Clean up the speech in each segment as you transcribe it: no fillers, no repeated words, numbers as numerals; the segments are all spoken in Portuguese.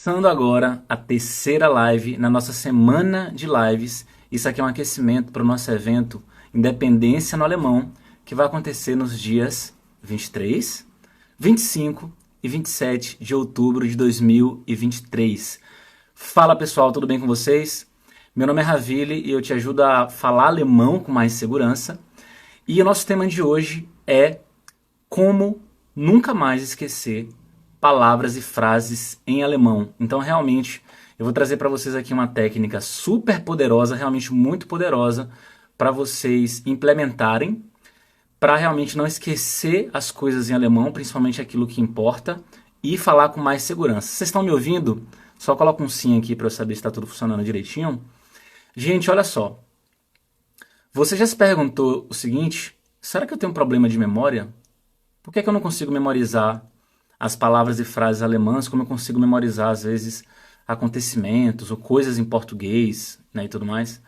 Começando agora a terceira live na nossa semana de lives. Isso aqui é um aquecimento para o nosso evento Independência no Alemão, que vai acontecer nos dias 23, 25 e 27 de outubro de 2023. Fala pessoal, tudo bem com vocês? Meu nome é Ravili e eu te ajudo a falar alemão com mais segurança. E o nosso tema de hoje é como nunca mais esquecer palavras e frases em alemão. Então, realmente, eu vou trazer para vocês aqui uma técnica super poderosa, realmente muito poderosa, para vocês implementarem, para realmente não esquecer as coisas em alemão, principalmente aquilo que importa, e falar com mais segurança. Vocês estão me ouvindo? Só coloca um sim aqui para eu saber se está tudo funcionando direitinho. Gente, olha só. Você já se perguntou o seguinte: será que eu tenho um problema de memória? Por que é que eu não consigo memorizar as palavras e frases alemãs como eu consigo memorizar, às vezes, acontecimentos ou coisas em português, né, e tudo mais?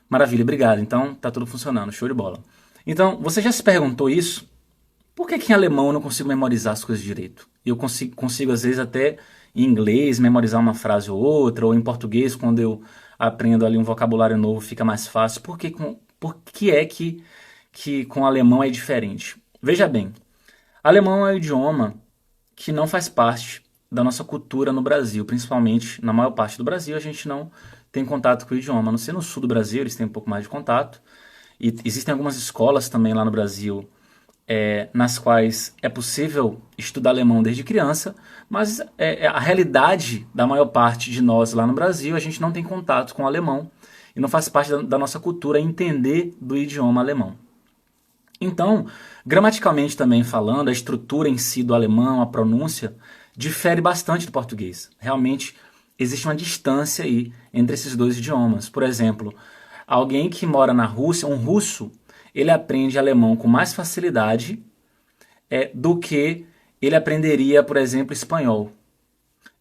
Maravilha, obrigado. Então, tá tudo funcionando, show de bola. Então, você já se perguntou isso? Por que que em alemão eu não consigo memorizar as coisas direito? Eu consigo às vezes, até em inglês, memorizar uma frase ou outra, ou em português, quando eu aprendo ali um vocabulário novo, fica mais fácil. Por que é que com o alemão é diferente? Veja bem, alemão é um idioma que não faz parte da nossa cultura no Brasil, principalmente na maior parte do Brasil a gente não tem contato com o idioma, a não ser no sul do Brasil eles têm um pouco mais de contato, e existem algumas escolas também lá no Brasil nas quais é possível estudar alemão desde criança, mas a realidade da maior parte de nós lá no Brasil, a gente não tem contato com o alemão e não faz parte da nossa cultura entender do idioma alemão. Então, gramaticalmente também falando, a estrutura em si do alemão, a pronúncia, difere bastante do português. Realmente existe uma distância aí entre esses dois idiomas. Por exemplo, alguém que mora na Rússia, um russo, ele aprende alemão com mais facilidade do que ele aprenderia, por exemplo, espanhol.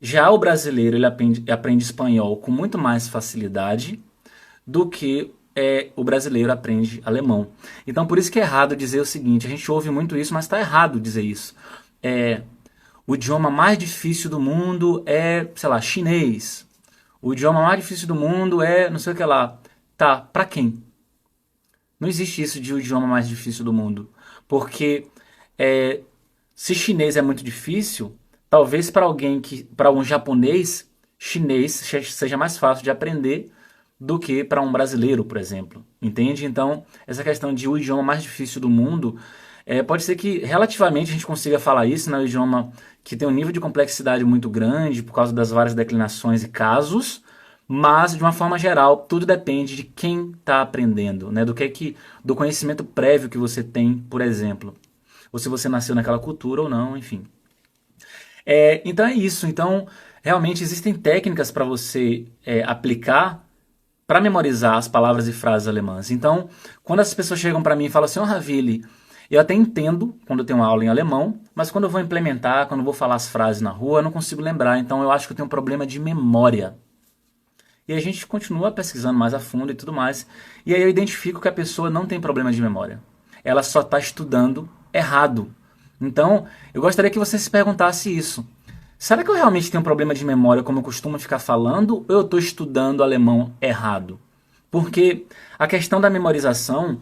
Já o brasileiro, ele aprende espanhol com muito mais facilidade do que o brasileiro aprende alemão. Então, por isso que é errado dizer o seguinte: a gente ouve muito isso, mas está errado dizer isso. O idioma mais difícil do mundo é, sei lá, chinês. O idioma mais difícil do mundo é não sei o que lá. Tá, pra quem? Não existe isso de o idioma mais difícil do mundo. Porque se chinês é muito difícil, talvez para um japonês, chinês seja mais fácil de aprender do que para um brasileiro, por exemplo. Entende? Então, essa questão de o idioma mais difícil do mundo, pode ser que relativamente a gente consiga falar isso, né? O idioma que tem um nível de complexidade muito grande por causa das várias declinações e casos, mas de uma forma geral, tudo depende de quem está aprendendo, né? Do conhecimento prévio que você tem, por exemplo. Ou se você nasceu naquela cultura ou não, enfim. Então é isso. Então, realmente existem técnicas para você aplicar para memorizar as palavras e frases alemãs. Então, quando as pessoas chegam para mim e falam assim: Ravili, eu até entendo quando eu tenho uma aula em alemão, mas quando eu vou implementar, quando eu vou falar as frases na rua, eu não consigo lembrar, então eu acho que eu tenho um problema de memória. E a gente continua pesquisando mais a fundo e tudo mais, e aí eu identifico que a pessoa não tem problema de memória. Ela só está estudando errado. Então, eu gostaria que você se perguntasse isso. Será que eu realmente tenho um problema de memória, como eu costumo ficar falando, ou eu estou estudando alemão errado? Porque a questão da memorização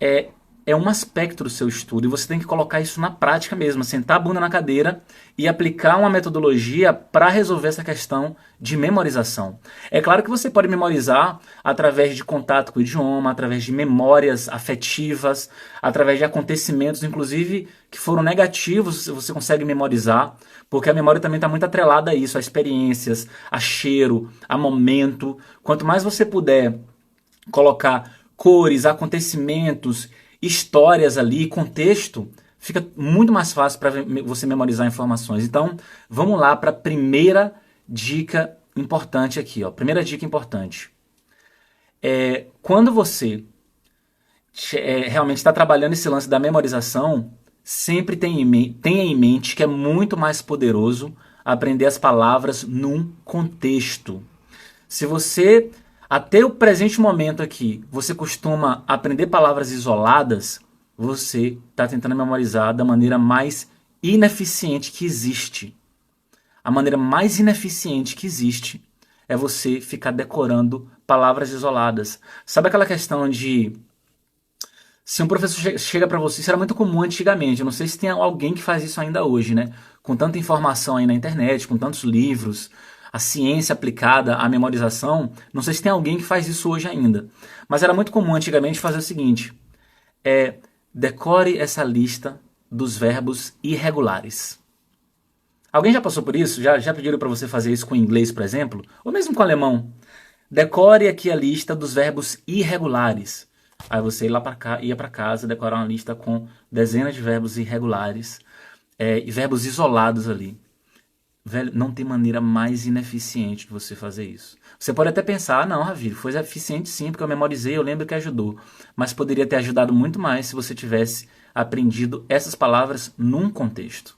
é um aspecto do seu estudo e você tem que colocar isso na prática mesmo, sentar a bunda na cadeira e aplicar uma metodologia para resolver essa questão de memorização. É claro que você pode memorizar através de contato com o idioma, através de memórias afetivas, através de acontecimentos, inclusive, que foram negativos, você consegue memorizar, porque a memória também está muito atrelada a isso, a experiências, a cheiro, a momento. Quanto mais você puder colocar cores, acontecimentos, histórias ali, contexto, fica muito mais fácil para você memorizar informações. Então, vamos lá para a primeira dica importante aqui. Ó. Primeira dica importante. Quando você realmente está trabalhando esse lance da memorização, sempre tenha em mente que é muito mais poderoso aprender as palavras num contexto. Se você até o presente momento aqui, você costuma aprender palavras isoladas, você está tentando memorizar da maneira mais ineficiente que existe. a maneira mais ineficiente que existe é você ficar decorando palavras isoladas. Sabe aquela questão de... Se um professor chega para você, isso era muito comum antigamente, eu não sei se tem alguém que faz isso ainda hoje, né? Com tanta informação aí na internet, com tantos livros, a ciência aplicada à memorização, não sei se tem alguém que faz isso hoje ainda. Mas era muito comum antigamente fazer o seguinte, decore essa lista dos verbos irregulares. Alguém já passou por isso? Já pediram para você fazer isso com inglês, por exemplo? Ou mesmo com alemão? Decore aqui a lista dos verbos irregulares. Aí você ia para casa decorar uma lista com dezenas de verbos irregulares e verbos isolados ali. Velho, não tem maneira mais ineficiente de você fazer isso. Você pode até pensar, não, Ravi, foi eficiente sim, porque eu memorizei, eu lembro que ajudou. Mas poderia ter ajudado muito mais se você tivesse aprendido essas palavras num contexto.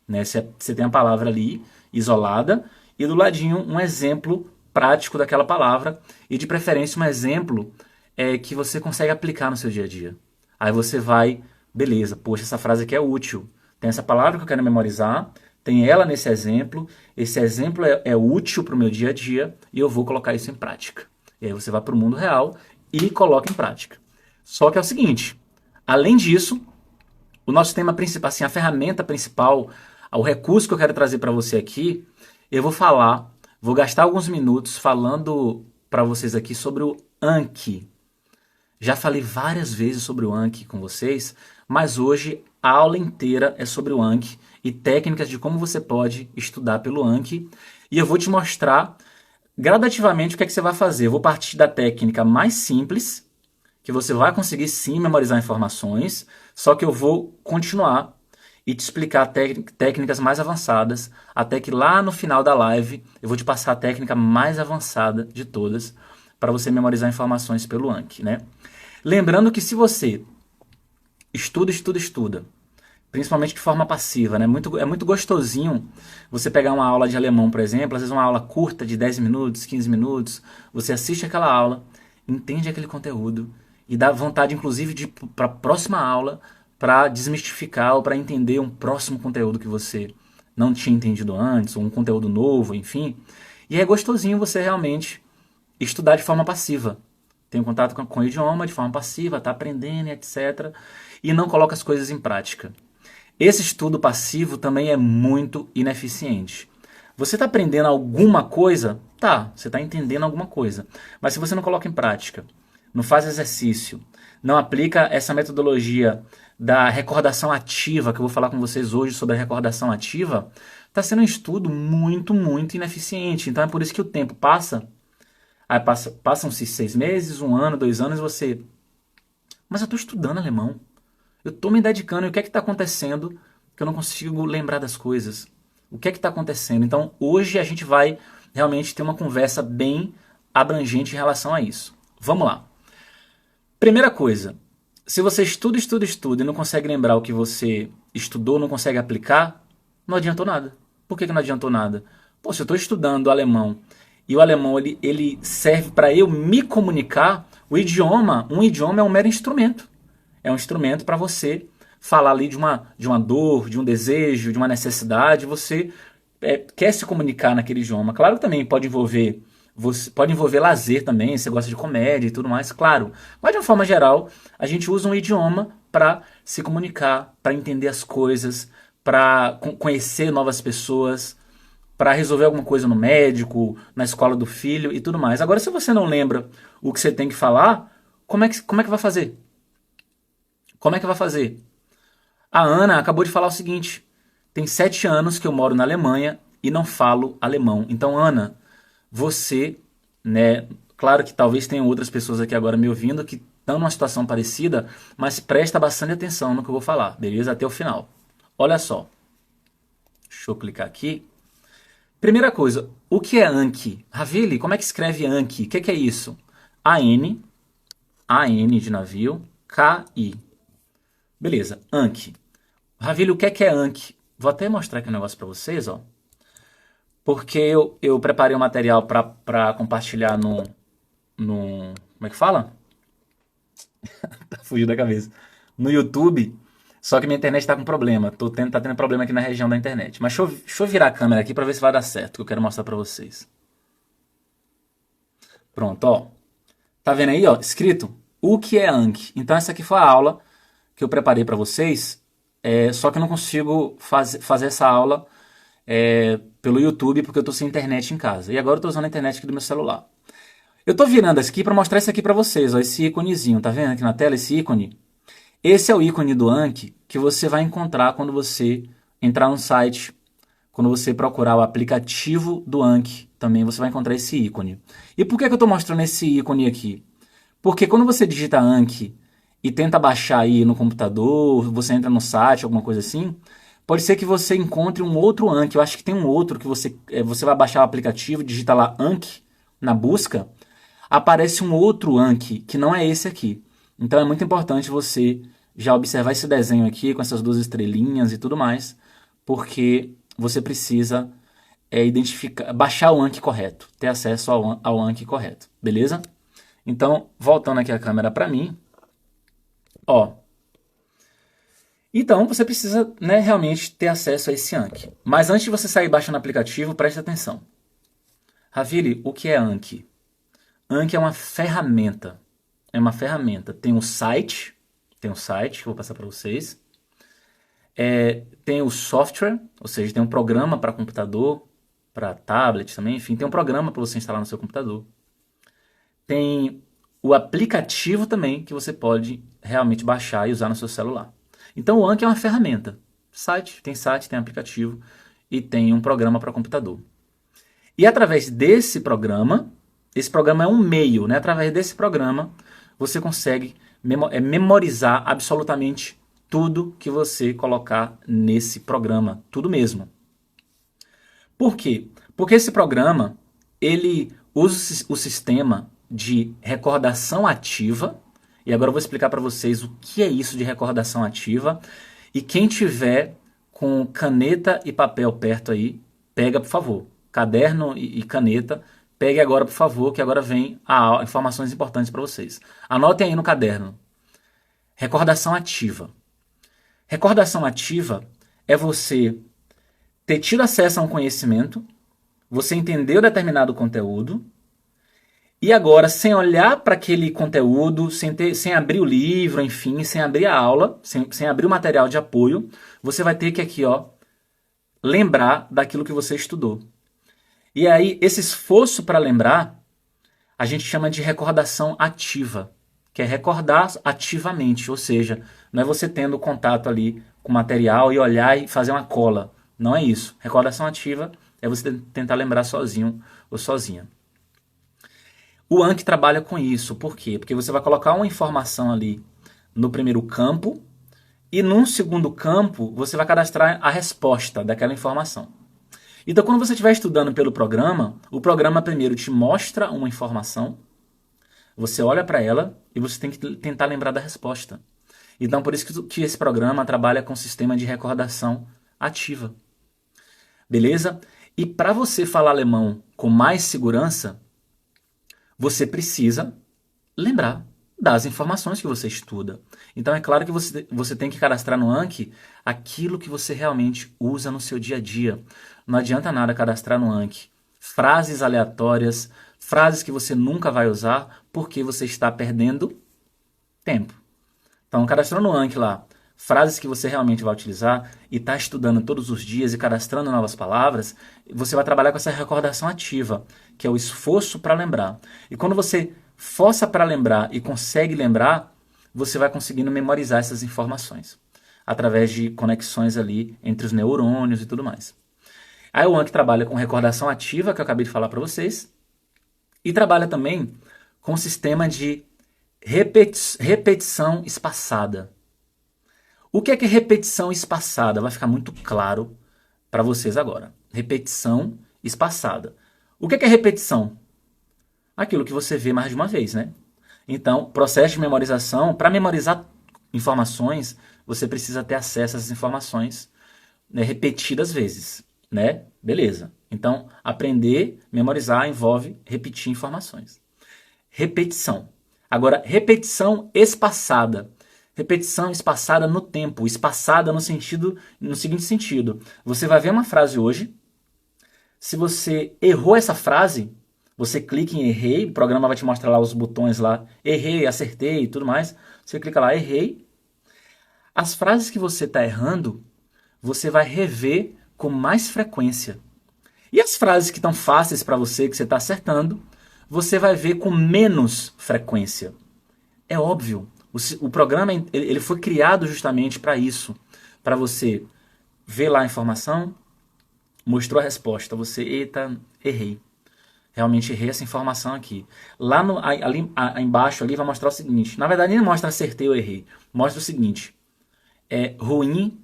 Né? Você tem a palavra ali, isolada, e do ladinho um exemplo prático daquela palavra, e de preferência um exemplo que você consegue aplicar no seu dia a dia. Aí você vai, beleza, poxa, essa frase aqui é útil. Tem essa palavra que eu quero memorizar, tem ela nesse exemplo, esse exemplo é útil para o meu dia a dia, e eu vou colocar isso em prática. E aí você vai para o mundo real e coloca em prática. Só que é o seguinte, além disso, o nosso tema principal, assim, a ferramenta principal, o recurso que eu quero trazer para você aqui, eu vou gastar alguns minutos falando para vocês aqui sobre o Anki. Já falei várias vezes sobre o Anki com vocês, mas hoje a aula inteira é sobre o Anki e técnicas de como você pode estudar pelo Anki. E eu vou te mostrar gradativamente o que é que você vai fazer. Eu vou partir da técnica mais simples, que você vai conseguir sim memorizar informações, só que eu vou continuar e te explicar técnicas mais avançadas, até que lá no final da live eu vou te passar a técnica mais avançada de todas para você memorizar informações pelo Anki, né? Lembrando que se você estuda, principalmente de forma passiva, né? É muito gostosinho você pegar uma aula de alemão, por exemplo, às vezes uma aula curta de 10 minutos, 15 minutos, você assiste aquela aula, entende aquele conteúdo e dá vontade, inclusive, de ir para a próxima aula para desmistificar ou para entender um próximo conteúdo que você não tinha entendido antes, ou um conteúdo novo, enfim. E é gostosinho você realmente estudar de forma passiva. Tem um contato com o idioma de forma passiva, está aprendendo, etc. E não coloca as coisas em prática. Esse estudo passivo também é muito ineficiente. Você está aprendendo alguma coisa? Tá, você está entendendo alguma coisa. Mas se você não coloca em prática, não faz exercício, não aplica essa metodologia da recordação ativa, que eu vou falar com vocês hoje sobre a recordação ativa, está sendo um estudo muito, muito ineficiente. Então é por isso que o tempo passa, aí passam-se 6 meses, 1 ano, 2 anos, e você... Mas eu estou estudando alemão. Eu estou me dedicando, e o que é que está acontecendo que eu não consigo lembrar das coisas? O que é que está acontecendo? Então, hoje a gente vai realmente ter uma conversa bem abrangente em relação a isso. Vamos lá. Primeira coisa, se você estuda e não consegue lembrar o que você estudou, não consegue aplicar, não adiantou nada. Por que não adiantou nada? Pô, se eu estou estudando alemão e o alemão ele serve para eu me comunicar, um idioma é um mero instrumento. É um instrumento para você falar ali de uma dor, de um desejo, de uma necessidade. Você quer se comunicar naquele idioma. Claro que também pode envolver lazer também, você gosta de comédia e tudo mais, claro. Mas de uma forma geral, a gente usa um idioma para se comunicar, para entender as coisas, para conhecer novas pessoas, para resolver alguma coisa no médico, na escola do filho e tudo mais. Agora, se você não lembra o que você tem que falar, como é que vai fazer? Como é que vai fazer? A Ana acabou de falar o seguinte: tem 7 anos que eu moro na Alemanha e não falo alemão. Então, Ana, você, né? Claro que talvez tenham outras pessoas aqui agora me ouvindo que estão numa situação parecida, mas presta bastante atenção no que eu vou falar, beleza? Até o final. Olha só. Deixa eu clicar aqui. Primeira coisa, o que é Anki? Ravili, como é que escreve Anki? O que é isso? A-N de navio, K-I. Beleza, Anki. Ravili, o que é Anki? Vou até mostrar aqui um negócio para vocês, ó. Porque eu preparei um material para compartilhar no... Como é que fala? Tá fugindo da cabeça. No YouTube, Só que minha internet tá com problema. Tá tendo problema aqui na região da internet. Mas deixa eu virar a câmera aqui pra ver se vai dar certo, que eu quero mostrar pra vocês. Pronto, ó. Tá vendo aí, ó? Escrito o que é Anki. Então essa aqui foi a aula que eu preparei pra vocês. Só que eu não consigo fazer essa aula pelo YouTube porque eu tô sem internet em casa. E agora eu tô usando a internet aqui do meu celular. Eu tô virando aqui pra mostrar isso aqui pra vocês, ó. Esse íconezinho, tá vendo aqui na tela? Esse ícone. Esse é o ícone do Anki que você vai encontrar quando você entrar no site, quando você procurar o aplicativo do Anki, também você vai encontrar esse ícone. E por que eu estou mostrando esse ícone aqui? Porque quando você digita Anki e tenta baixar aí no computador, você entra no site, alguma coisa assim, pode ser que você encontre um outro Anki. Eu acho que tem um outro que você vai baixar o aplicativo, digita lá Anki na busca, aparece um outro Anki que não é esse aqui. Então é muito importante você já observar esse desenho aqui com essas duas estrelinhas e tudo mais, porque você precisa identificar, baixar o Anki correto, ter acesso ao Anki correto, beleza? Então, voltando aqui a câmera para mim, ó. Então, você precisa, né, realmente ter acesso a esse Anki. Mas antes de você sair baixando o aplicativo, preste atenção. Ravili, o que é Anki? Anki é uma ferramenta. É uma ferramenta. Tem um site que eu vou passar para vocês. Tem o software, ou seja, tem um programa para computador, para tablet também, enfim, tem um programa para você instalar no seu computador. Tem o aplicativo também que você pode realmente baixar e usar no seu celular. Então o Anki é uma ferramenta. Tem aplicativo e tem um programa para computador. E através desse programa, esse programa é um meio, né? Através desse programa você consegue memorizar absolutamente tudo que você colocar nesse programa, tudo mesmo. Por quê? Porque esse programa, ele usa o sistema de recordação ativa, e agora eu vou explicar para vocês o que é isso de recordação ativa, e quem tiver com caneta e papel perto aí, pega, por favor. Caderno e caneta, pegue agora, por favor, que agora vem informações importantes para vocês. Anotem aí no caderno. Recordação ativa. Recordação ativa é você ter tido acesso a um conhecimento, você entendeu determinado conteúdo, e agora, sem olhar para aquele conteúdo, sem abrir o livro, enfim, sem abrir a aula, sem abrir o material de apoio, você vai ter que aqui, ó, lembrar daquilo que você estudou. E aí, esse esforço para lembrar, a gente chama de recordação ativa, que é recordar ativamente, ou seja, não é você tendo contato ali com o material e olhar e fazer uma cola. Não é isso. Recordação ativa é você tentar lembrar sozinho ou sozinha. O Anki trabalha com isso. Por quê? Porque você vai colocar uma informação ali no primeiro campo e num segundo campo você vai cadastrar a resposta daquela informação. Então, quando você estiver estudando pelo programa, o programa primeiro te mostra uma informação, você olha para ela e você tem que tentar lembrar da resposta. Então, por isso que esse programa trabalha com sistema de recordação ativa. Beleza? E para você falar alemão com mais segurança, você precisa lembrar das informações que você estuda. Então é claro que você tem que cadastrar no Anki aquilo que você realmente usa no seu dia a dia. Não adianta nada cadastrar no Anki frases aleatórias, frases que você nunca vai usar, porque você está perdendo tempo. Então cadastrando no Anki lá frases que você realmente vai utilizar e está estudando todos os dias e cadastrando novas palavras, você vai trabalhar com essa recordação ativa, que é o esforço para lembrar. E quando você força para lembrar e consegue lembrar, você vai conseguindo memorizar essas informações, através de conexões ali entre os neurônios e tudo mais. Aí o Anki trabalha com recordação ativa, que eu acabei de falar para vocês, e trabalha também com o sistema de repetição espaçada. O que é repetição espaçada? Vai ficar muito claro para vocês agora. Repetição espaçada. O que é repetição? Aquilo que você vê mais de uma vez, né? Então, processo de memorização, para memorizar informações, você precisa ter acesso a essas informações, né, repetidas vezes, né? Beleza. Então, aprender, memorizar envolve repetir informações. Repetição. Agora, repetição espaçada. Repetição espaçada no tempo, espaçada no seguinte sentido. Você vai ver uma frase hoje, se você errou essa frase, você clica em errei, o programa vai te mostrar lá os botões lá, errei, acertei e tudo mais. Você clica lá, errei. As frases que você está errando, você vai rever com mais frequência. E as frases que estão fáceis para você, que você está acertando, você vai ver com menos frequência. É óbvio, o programa ele foi criado justamente para isso, para você ver lá a informação, mostrou a resposta, você, eita, errei. Realmente errei essa informação aqui. Lá no, ali, embaixo ali vai mostrar o seguinte, na verdade nem mostra acertei ou errei, mostra o seguinte, é ruim,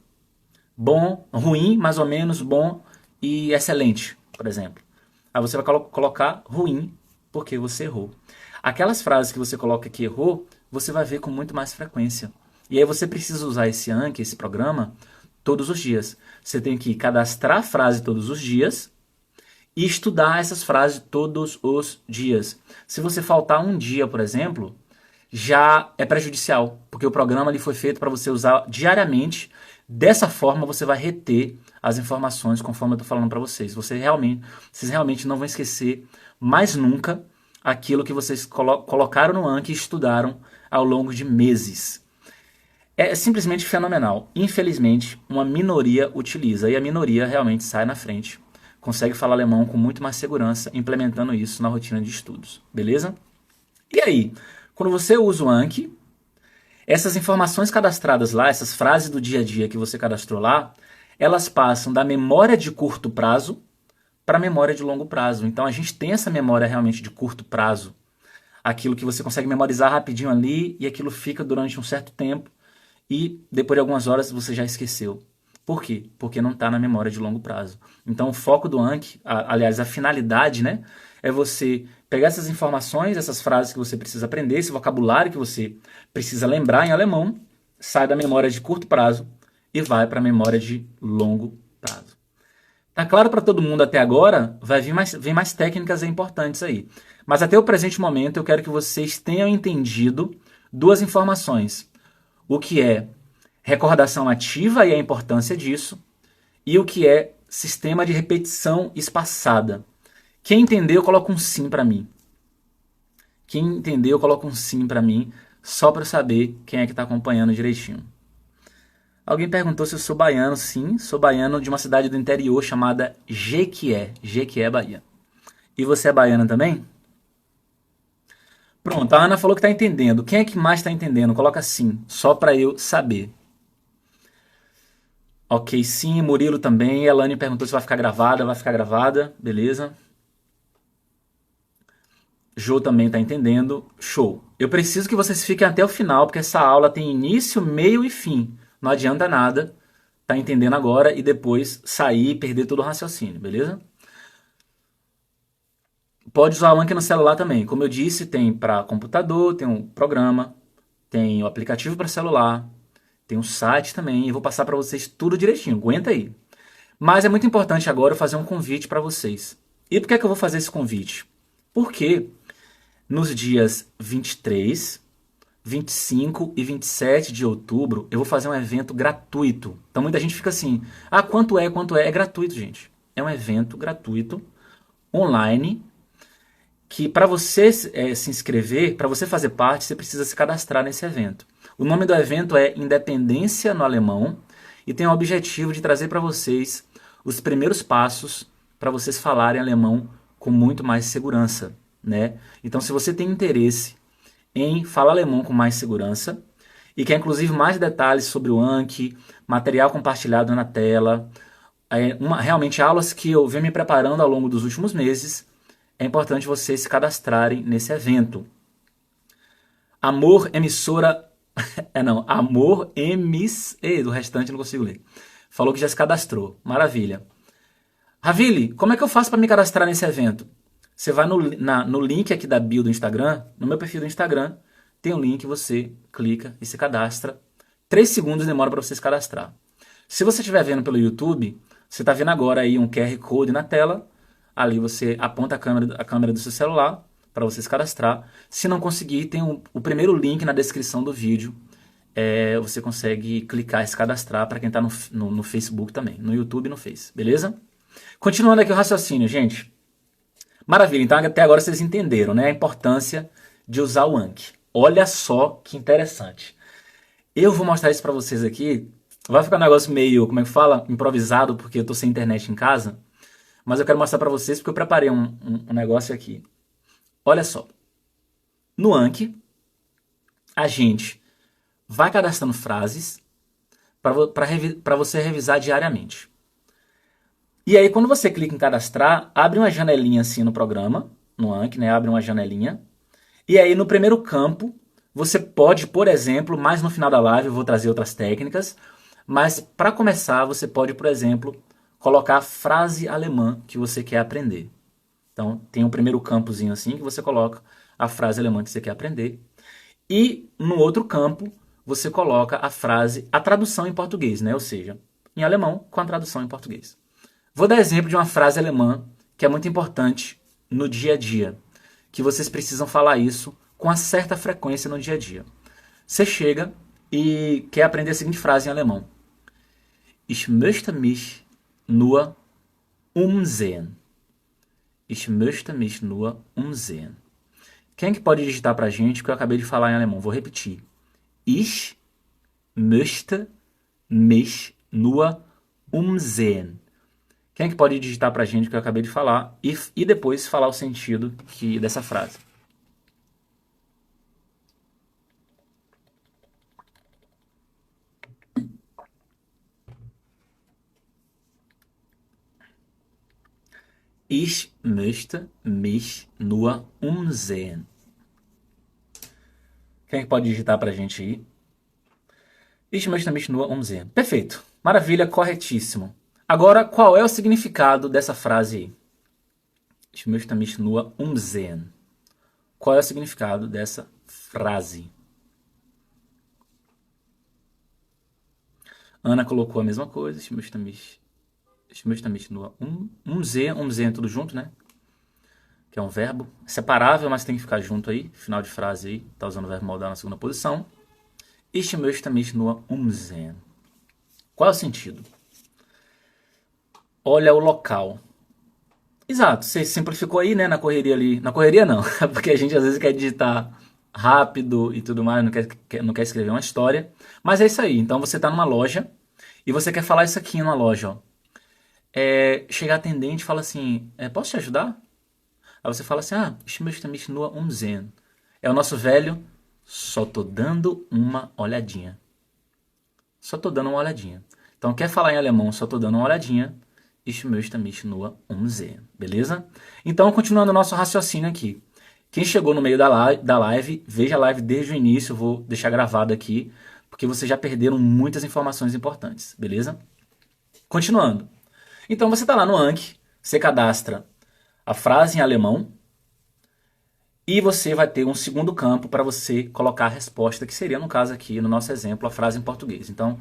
bom, ruim, mais ou menos, bom e excelente, por exemplo. Aí você vai colocar ruim, porque você errou. Aquelas frases que você coloca que errou, você vai ver com muito mais frequência. E aí você precisa usar esse Anki, esse programa, todos os dias. Você tem que cadastrar a frase todos os dias e estudar essas frases todos os dias. Se você faltar um dia, por exemplo, já é prejudicial, porque o programa ele foi feito para você usar diariamente. Dessa forma você vai reter as informações conforme eu estou falando para vocês. Vocês realmente não vão esquecer mais nunca aquilo que vocês colocaram no Anki e estudaram ao longo de meses. É simplesmente fenomenal. Infelizmente, uma minoria utiliza e a minoria realmente sai na frente. Consegue falar alemão com muito mais segurança implementando isso na rotina de estudos. Beleza? E aí, quando você usa o Anki, essas informações cadastradas lá, essas frases do dia a dia que você cadastrou lá, elas passam da memória de curto prazo para a memória de longo prazo. Então a gente tem essa memória realmente de curto prazo. Aquilo que você consegue memorizar rapidinho ali e aquilo fica durante um certo tempo e depois de algumas horas você já esqueceu. Por quê? Porque não está na memória de longo prazo. Então o foco do Anki, aliás, a finalidade, né, é você pegar essas informações, essas frases que você precisa aprender, esse vocabulário que você precisa lembrar em alemão, sai da memória de curto prazo e vai para a memória de longo prazo. Tá claro para todo mundo até agora? Vai vir mais técnicas importantes aí. Mas até o presente momento eu quero que vocês tenham entendido duas informações. O que é recordação ativa e a importância disso, e o que é sistema de repetição espaçada. Quem entendeu, coloca um sim para mim. Quem entendeu, coloca um sim para mim, só para eu saber quem é que está acompanhando direitinho. Alguém perguntou se eu sou baiano. Sim, sou baiano de uma cidade do interior chamada Jequié, Bahia. E você é baiana também? Pronto, a Ana falou que está entendendo. Quem é que mais está entendendo? Coloca sim, só para eu saber. Ok, sim, Murilo também. Elane perguntou se vai ficar gravada, beleza. Jô também está entendendo, show. Eu preciso que vocês fiquem até o final, porque essa aula tem início, meio e fim. Não adianta nada tá entendendo agora e depois sair e perder todo o raciocínio, beleza? Pode usar o Anki no celular também. Como eu disse, tem para computador, tem um programa, tem o aplicativo para celular, tem um site também. Eu vou passar para vocês tudo direitinho, aguenta aí. Mas é muito importante agora eu fazer um convite para vocês. E por que é que eu vou fazer esse convite? Porque nos dias 23, 25 e 27 de outubro, eu vou fazer um evento gratuito. Então muita gente fica assim, quanto é? Quanto é? É gratuito, gente. É um evento gratuito, online, que para você se inscrever, para você fazer parte, você precisa se cadastrar nesse evento. O nome do evento é Independência no Alemão e tem o objetivo de trazer para vocês os primeiros passos para vocês falarem alemão com muito mais segurança, né? Então, se você tem interesse em falar alemão com mais segurança e quer inclusive mais detalhes sobre o Anki, material compartilhado na tela, realmente aulas que eu venho me preparando ao longo dos últimos meses, é importante vocês se cadastrarem nesse evento. Amor Emissora... Amor Emis... do restante eu não consigo ler. Falou que já se cadastrou. Maravilha. Ravili, como é que eu faço para me cadastrar nesse evento? Você vai no link aqui da bio do Instagram, no meu perfil do Instagram, tem um link, você clica e se cadastra. 3 segundos demora para você se cadastrar. Se você estiver vendo pelo YouTube, você está vendo agora aí um QR Code na tela. Ali você aponta a câmera do seu celular para você se cadastrar. Se não conseguir, tem o primeiro link na descrição do vídeo. você consegue clicar e se cadastrar para quem está no Facebook também, no YouTube e no Face, beleza? Continuando aqui o raciocínio, gente. Maravilha, então até agora vocês entenderam, né, a importância de usar o Anki. Olha só que interessante. Eu vou mostrar isso para vocês aqui. Vai ficar um negócio meio, como é que fala? Improvisado, porque eu tô sem internet em casa. Mas eu quero mostrar para vocês porque eu preparei um negócio aqui. Olha só. No Anki, a gente vai cadastrando frases para você revisar diariamente. E aí, quando você clica em cadastrar, abre uma janelinha assim no programa, no Anki, né? Abre uma janelinha. E aí, no primeiro campo, você pode, por exemplo, mais no final da live eu vou trazer outras técnicas, mas para começar, você pode, por exemplo, colocar a frase alemã que você quer aprender. Então, tem um primeiro campozinho assim que você coloca a frase alemã que você quer aprender. E no outro campo, você coloca a tradução em português, né? Ou seja, em alemão com a tradução em português. Vou dar exemplo de uma frase alemã que é muito importante no dia a dia, que vocês precisam falar isso com uma certa frequência no dia a dia. Você chega e quer aprender a seguinte frase em alemão. Ich möchte mich nur umsehen. Ich möchte mich nur umsehen. Quem que pode digitar pra gente o que eu acabei de falar em alemão? Vou repetir. Ich möchte mich nur umsehen. Quem que pode digitar pra gente o que eu acabei de falar e depois falar o sentido dessa frase? Ich möchte mich nur umsehen. Quem é que pode digitar pra gente aí? Ich möchte mich nur umsehen. Perfeito. Maravilha, corretíssimo. Agora, qual é o significado dessa frase aí? Ich möchte mich nur umsehen. Qual é o significado dessa frase? Ana colocou a mesma coisa. Ich möchte mich nur umsehen, tudo junto, né? Que é um verbo separável, mas tem que ficar junto aí. Final de frase aí, tá usando o verbo modal na segunda posição. Ich möchte mich nur umsehen. Qual é o sentido? Olha o local. Exato, você simplificou aí, né, na correria ali. Na correria não, porque a gente às vezes quer digitar rápido e tudo mais, não quer escrever uma história. Mas é isso aí, então você tá numa loja e você quer falar isso aqui numa loja, ó. Chega a atendente e fala assim, posso te ajudar? Aí você fala assim, ich möchte mich nur umsehen. É o nosso velho, só tô dando uma olhadinha. Só tô dando uma olhadinha. Então, quer falar em alemão, só tô dando uma olhadinha. Ich möchte mich nur umsehen. Beleza? Então, continuando o nosso raciocínio aqui. Quem chegou no meio da live, veja a live desde o início. Eu vou deixar gravado aqui, porque vocês já perderam muitas informações importantes. Beleza? Continuando. Então, você está lá no Anki, você cadastra a frase em alemão e você vai ter um segundo campo para você colocar a resposta, que seria, no caso aqui, no nosso exemplo, a frase em português. Então,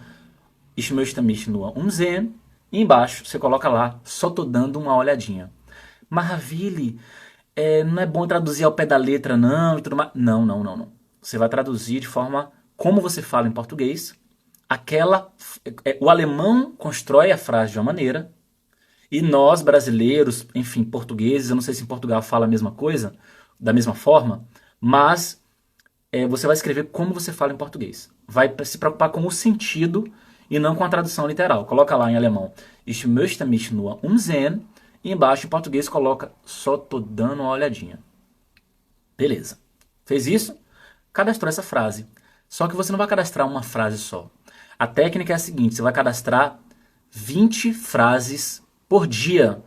ich möchte mich nur umsehen. E embaixo você coloca lá, só tô dando uma olhadinha. Maravilha, não é bom traduzir ao pé da letra não e tudo mais. Não. Você vai traduzir de forma como você fala em português. O alemão constrói a frase de uma maneira e nós brasileiros, enfim, portugueses, eu não sei se em Portugal fala a mesma coisa, da mesma forma, mas você vai escrever como você fala em português. Vai se preocupar com o sentido e não com a tradução literal. Coloca lá em alemão, ich möchte mich nur umsehen, e embaixo em português coloca, só tô dando uma olhadinha. Beleza. Fez isso? Cadastrou essa frase. Só que você não vai cadastrar uma frase só. A técnica é a seguinte, você vai cadastrar 20 frases por dia.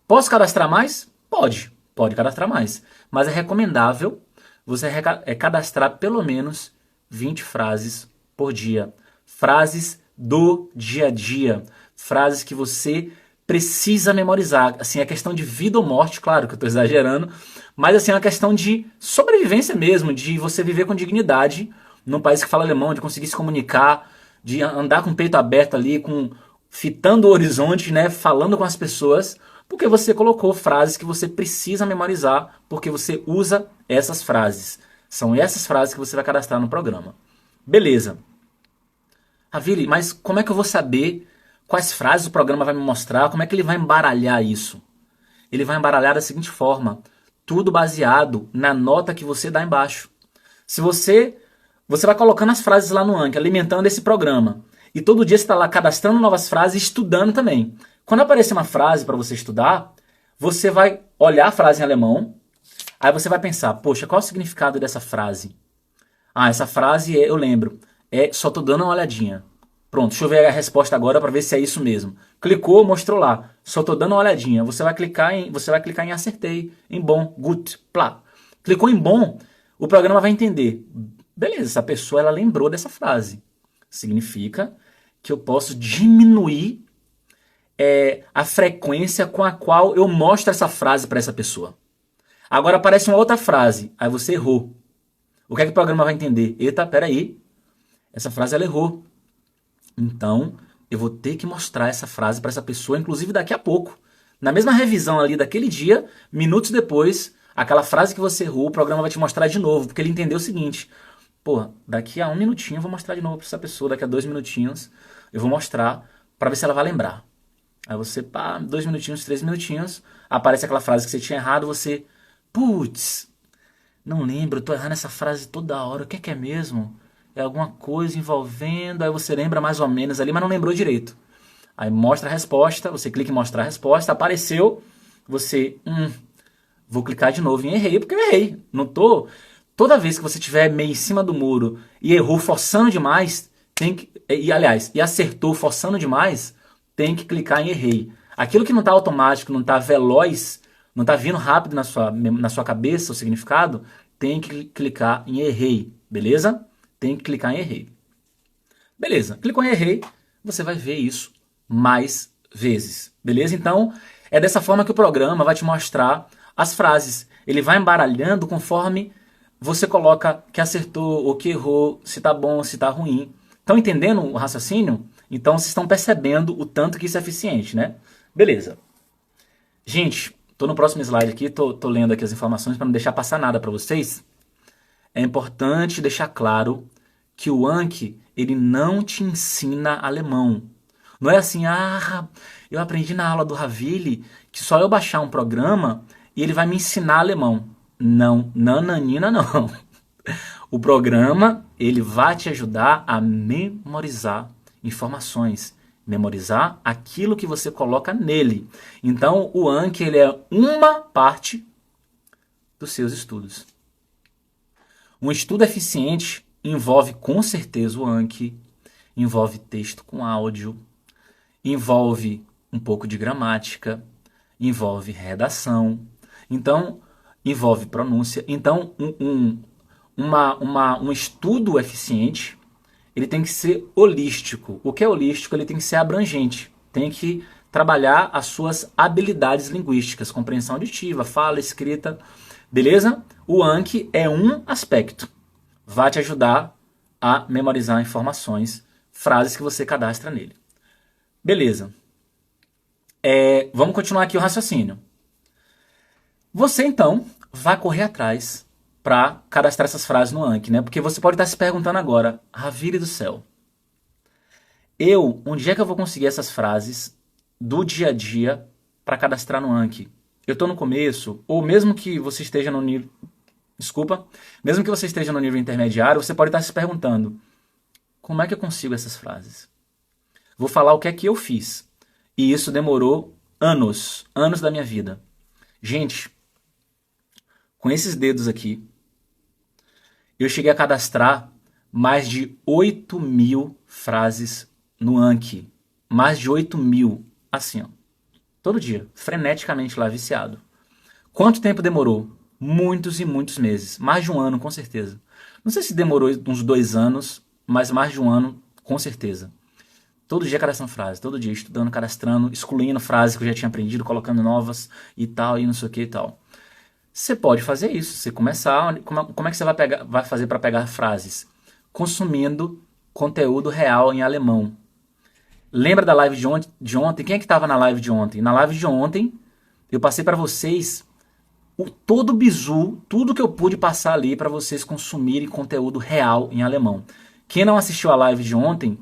Posso cadastrar mais? Pode cadastrar mais. Mas é recomendável você cadastrar pelo menos 20 frases por dia. Frases do dia a dia, frases que você precisa memorizar. Assim, é questão de vida ou morte, claro que eu estou exagerando, mas assim, é uma questão de sobrevivência mesmo, de você viver com dignidade num país que fala alemão, de conseguir se comunicar, de andar com o peito aberto ali, fitando o horizonte, né, falando com as pessoas, porque você colocou frases que você precisa memorizar, porque você usa essas frases. São essas frases que você vai cadastrar no programa. Beleza. Ravili, mas como é que eu vou saber quais frases o programa vai me mostrar? Como é que ele vai embaralhar isso? Ele vai embaralhar da seguinte forma: tudo baseado na nota que você dá embaixo. Se você vai colocando as frases lá no Anki, alimentando esse programa. E todo dia você está lá cadastrando novas frases e estudando também. Quando aparecer uma frase para você estudar, você vai olhar a frase em alemão, aí você vai pensar, poxa, qual é o significado dessa frase? Ah, essa frase eu lembro. Só tô dando uma olhadinha. Pronto, deixa eu ver a resposta agora para ver se é isso mesmo. Clicou, mostrou lá. Só tô dando uma olhadinha. Você vai clicar em acertei, em bom, gut, plá. Clicou em bom, o programa vai entender. Beleza, essa pessoa ela lembrou dessa frase. Significa que eu posso diminuir a frequência com a qual eu mostro essa frase para essa pessoa. Agora aparece uma outra frase, aí você errou. O que é que o programa vai entender? Eita, peraí, essa frase ela errou. Então, eu vou ter que mostrar essa frase para essa pessoa, inclusive daqui a pouco. Na mesma revisão ali daquele dia, minutos depois, aquela frase que você errou, o programa vai te mostrar de novo, porque ele entendeu o seguinte: pô, daqui a 1 minutinho eu vou mostrar de novo para essa pessoa, daqui a 2 minutinhos eu vou mostrar para ver se ela vai lembrar. Aí você, pá, 2 minutinhos, 3 minutinhos, aparece aquela frase que você tinha errado, você, putz, não lembro, eu tô errando essa frase toda hora, o que é mesmo? É alguma coisa envolvendo, aí você lembra mais ou menos ali, mas não lembrou direito. Aí mostra a resposta, você clica em mostrar a resposta, apareceu, você, vou clicar de novo em errei, porque eu errei. Não tô. Toda vez que você estiver meio em cima do muro e errou forçando demais, aliás, e acertou forçando demais, tem que clicar em errei. Aquilo que não está automático, não está veloz, não está vindo rápido na sua cabeça o significado, tem que clicar em errei, beleza? Tem que clicar em errei. Beleza, clicou em errei, você vai ver isso mais vezes, beleza? Então, é dessa forma que o programa vai te mostrar as frases. Ele vai embaralhando conforme você coloca que acertou ou que errou, se tá bom, se tá ruim. Estão entendendo o raciocínio? Então vocês estão percebendo o tanto que isso é eficiente, né? Beleza. Gente, tô no próximo slide aqui, tô lendo aqui as informações para não deixar passar nada para vocês. É importante deixar claro que o Anki, ele não te ensina alemão. Não é assim, eu aprendi na aula do Ravili que só eu baixar um programa e ele vai me ensinar alemão. Não, nananina não. O programa, ele vai te ajudar a memorizar informações, memorizar aquilo que você coloca nele. Então, o Anki, ele é uma parte dos seus estudos. Um estudo eficiente envolve com certeza o Anki, envolve texto com áudio, envolve um pouco de gramática, envolve redação, então envolve pronúncia. Então, um estudo eficiente, ele tem que ser holístico. O que é holístico? Ele tem que ser abrangente. Tem que trabalhar as suas habilidades linguísticas, compreensão auditiva, fala, escrita, beleza? O Anki é um aspecto. Vai te ajudar a memorizar informações, frases que você cadastra nele. Beleza. Vamos continuar aqui o raciocínio. Você, então, vai correr atrás para cadastrar essas frases no Anki, né? Porque você pode estar se perguntando agora, Ravili do céu, onde é que eu vou conseguir essas frases do dia a dia para cadastrar no Anki? Eu estou no começo, ou mesmo que você esteja no nível... Desculpa. Mesmo que você esteja no nível intermediário, você pode estar se perguntando, como é que eu consigo essas frases? Vou falar o que é que eu fiz. E isso demorou anos da minha vida. Gente, com esses dedos aqui, eu cheguei a cadastrar mais de 8.000 frases no Anki. Mais de 8.000, assim, ó. Todo dia, freneticamente lá, viciado. Quanto tempo demorou? Muitos e muitos meses. Mais de um ano, com certeza. Não sei se demorou uns 2 anos, mas mais de um ano, com certeza. Todo dia cadastrando frase, todo dia estudando, cadastrando, excluindo frases que eu já tinha aprendido, colocando novas e tal, e não sei o que e tal. Você pode fazer isso, você começar, como é que você vai fazer para pegar frases? Consumindo conteúdo real em alemão. Lembra da live de ontem? Quem é que estava na live de ontem? Na live de ontem, eu passei para vocês todo o bizu, tudo que eu pude passar ali para vocês consumirem conteúdo real em alemão. Quem não assistiu a live de ontem,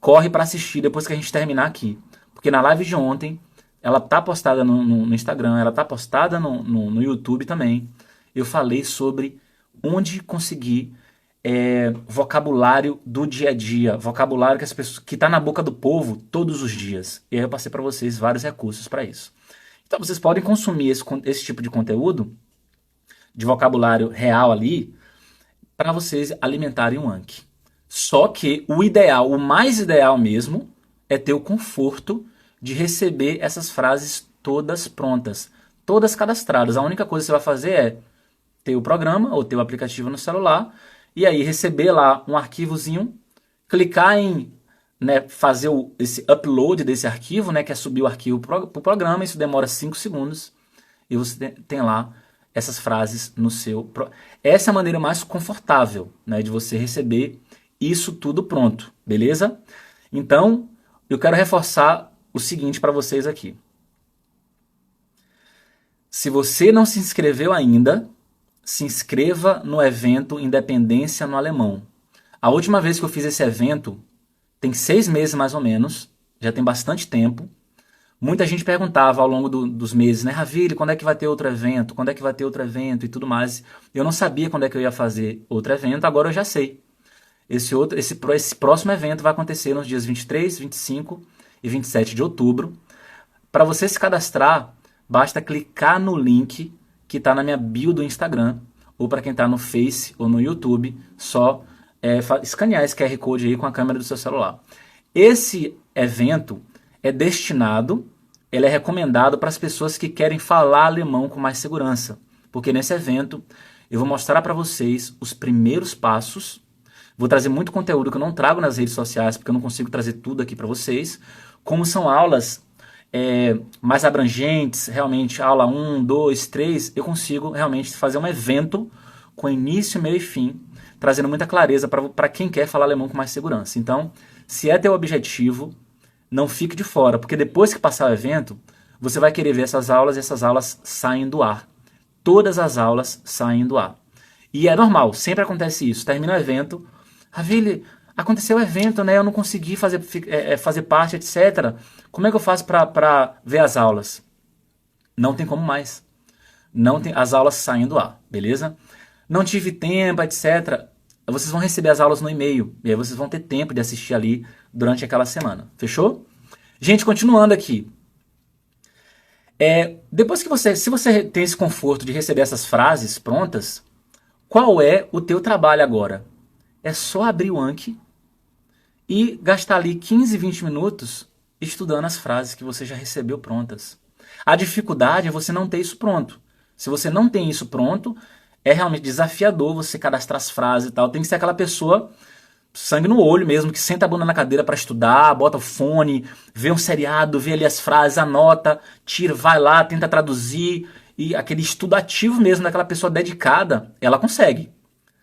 corre para assistir depois que a gente terminar aqui. Porque na live de ontem, ela tá postada no Instagram, ela tá postada no YouTube também. Eu falei sobre onde conseguir vocabulário do dia a dia, vocabulário que as pessoas, que está na boca do povo todos os dias. E aí eu passei para vocês vários recursos para isso. Então vocês podem consumir esse tipo de conteúdo, de vocabulário real ali, para vocês alimentarem o Anki. Só que o ideal, o mais ideal mesmo, é ter o conforto de receber essas frases todas prontas, todas cadastradas. A única coisa que você vai fazer é ter o programa ou ter o aplicativo no celular e aí receber lá um arquivozinho, clicar em fazer esse upload desse arquivo, que é subir o arquivo para o programa. Isso demora 5 segundos e você tem lá essas frases no seu... Essa é a maneira mais confortável de você receber isso tudo pronto, beleza? Então, eu quero reforçar o seguinte para vocês aqui. Se você não se inscreveu ainda, se inscreva no evento Independência no Alemão. A última vez que eu fiz esse evento, tem 6 meses mais ou menos, já tem bastante tempo. Muita gente perguntava ao longo dos meses, Ravile, quando é que vai ter outro evento? Quando é que vai ter outro evento e tudo mais? Eu não sabia quando é que eu ia fazer outro evento, agora eu já sei. Esse próximo evento vai acontecer nos dias 23, 25 e 27 de outubro. Para você se cadastrar, basta clicar no link que está na minha bio do Instagram, ou para quem está no Face ou no YouTube, só escanear esse QR Code aí com a câmera do seu celular. Esse evento é destinado, ele é recomendado para as pessoas que querem falar alemão com mais segurança, porque nesse evento eu vou mostrar para vocês os primeiros passos, vou trazer muito conteúdo que eu não trago nas redes sociais, porque eu não consigo trazer tudo aqui para vocês, como são aulas mais abrangentes, realmente aula 1, 2, 3, eu consigo realmente fazer um evento com início, meio e fim, trazendo muita clareza para quem quer falar alemão com mais segurança. Então, se é teu objetivo, não fique de fora, porque depois que passar o evento, você vai querer ver essas aulas e essas aulas saem do ar. Todas as aulas saem do ar. E é normal, sempre acontece isso. Termina o evento, Ravile, aconteceu o evento, eu não consegui fazer parte, etc. Como é que eu faço para ver as aulas? Não tem como mais. As aulas saem do ar, beleza? Não tive tempo, etc. Vocês vão receber as aulas no e-mail. E aí vocês vão ter tempo de assistir ali durante aquela semana. Fechou? Gente, continuando aqui. Depois que se você tem esse conforto de receber essas frases prontas, qual é o teu trabalho agora? É só abrir o Anki e gastar ali 15, 20 minutos estudando as frases que você já recebeu prontas. A dificuldade é você não ter isso pronto. Se você não tem isso pronto, é realmente desafiador você cadastrar as frases e tal. Tem que ser aquela pessoa, sangue no olho mesmo, que senta a bunda na cadeira para estudar, bota o fone, vê um seriado, vê ali as frases, anota, tira, vai lá, tenta traduzir. E aquele estudo ativo mesmo daquela pessoa dedicada, ela consegue.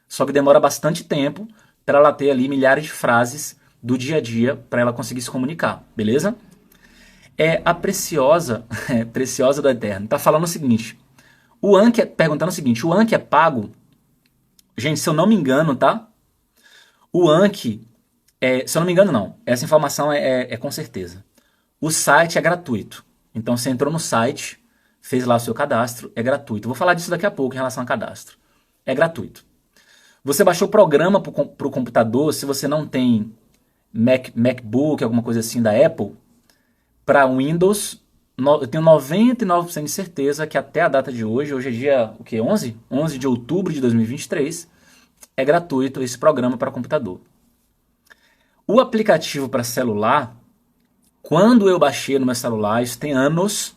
Só que demora bastante tempo para ela ter ali milhares de frases do dia a dia para ela conseguir se comunicar, beleza? A Preciosa, Preciosa do Eterno, tá falando o seguinte, perguntando o seguinte, o Anki é pago? Gente, se eu não me engano, tá? O Anki, se eu não me engano não, essa informação é com certeza. O site é gratuito, então você entrou no site, fez lá o seu cadastro, é gratuito. Vou falar disso daqui a pouco em relação a cadastro. É gratuito. Você baixou o programa para o computador, se você não tem MacBook, alguma coisa assim da Apple, para Windows, eu tenho 99% de certeza que até a data de hoje é dia 11? 11 de outubro de 2023, é gratuito esse programa para computador. O aplicativo para celular, quando eu baixei no meu celular, isso tem anos,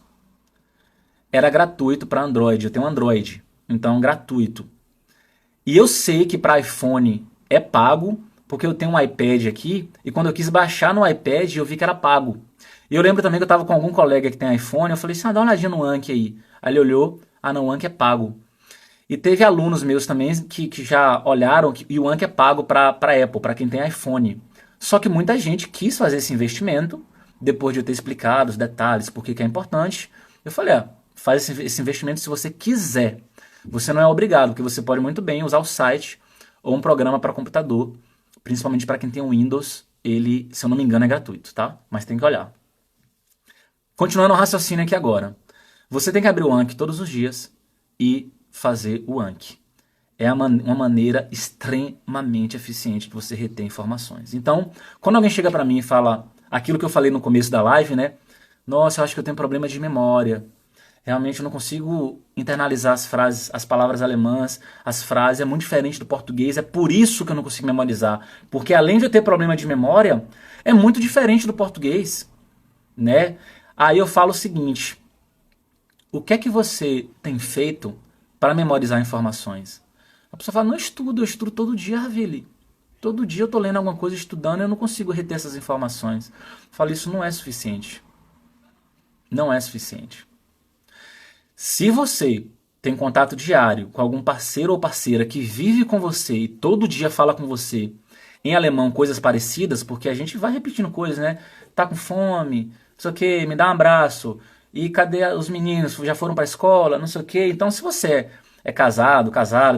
era gratuito para Android, eu tenho um Android, então gratuito. E eu sei que para iPhone é pago, porque eu tenho um iPad aqui, e quando eu quis baixar no iPad, eu vi que era pago. E eu lembro também que eu estava com algum colega que tem iPhone, eu falei assim, dá uma olhadinha no Anki aí. Aí ele olhou, não, o Anki é pago. E teve alunos meus também que já olharam, e o Anki é pago para Apple, para quem tem iPhone. Só que muita gente quis fazer esse investimento, depois de eu ter explicado os detalhes, por que é importante. Eu falei, faz esse investimento se você quiser. Você não é obrigado, porque você pode muito bem usar o site ou um programa para computador, principalmente para quem tem um Windows ele, se eu não me engano, é gratuito, tá? Mas tem que olhar. Continuando o raciocínio aqui agora. Você tem que abrir o Anki todos os dias e fazer o Anki. É uma maneira extremamente eficiente de você reter informações. Então, quando alguém chega para mim e fala aquilo que eu falei no começo da live, né? Nossa, eu acho que eu tenho problema de memória. Realmente eu não consigo internalizar as frases, as palavras alemãs, as frases, é muito diferente do português, é por isso que eu não consigo memorizar. Porque além de eu ter problema de memória, é muito diferente do português, né? Aí eu falo o seguinte, o que é que você tem feito para memorizar informações? A pessoa fala, não estudo, eu estudo todo dia, Ravili. Todo dia eu estou lendo alguma coisa, estudando, e eu não consigo reter essas informações. Eu falo, isso não é suficiente. Não é suficiente. Se você tem contato diário com algum parceiro ou parceira que vive com você e todo dia fala com você em alemão coisas parecidas, porque a gente vai repetindo coisas, né? Tá com fome, não sei o que, me dá um abraço. E cadê os meninos? Já foram para a escola? Não sei o que. Então, se você é casado,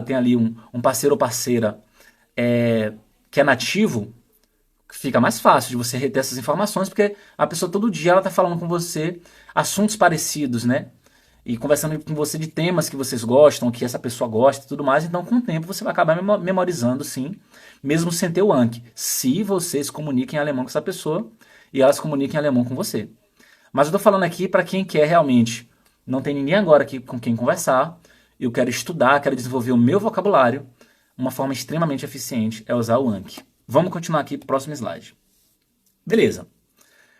tem ali um parceiro ou parceira que é nativo, fica mais fácil de você reter essas informações, porque a pessoa todo dia ela tá falando com você assuntos parecidos, né? E conversando com você de temas que vocês gostam, que essa pessoa gosta e tudo mais. Então, com o tempo, você vai acabar memorizando, sim, mesmo sem ter o Anki, se você se comunica em alemão com essa pessoa e ela se comunica em alemão com você. Mas eu tô falando aqui para quem quer realmente, não tem ninguém agora aqui com quem conversar, eu quero estudar, quero desenvolver o meu vocabulário, uma forma extremamente eficiente é usar o Anki. Vamos continuar aqui pro próximo slide. Beleza.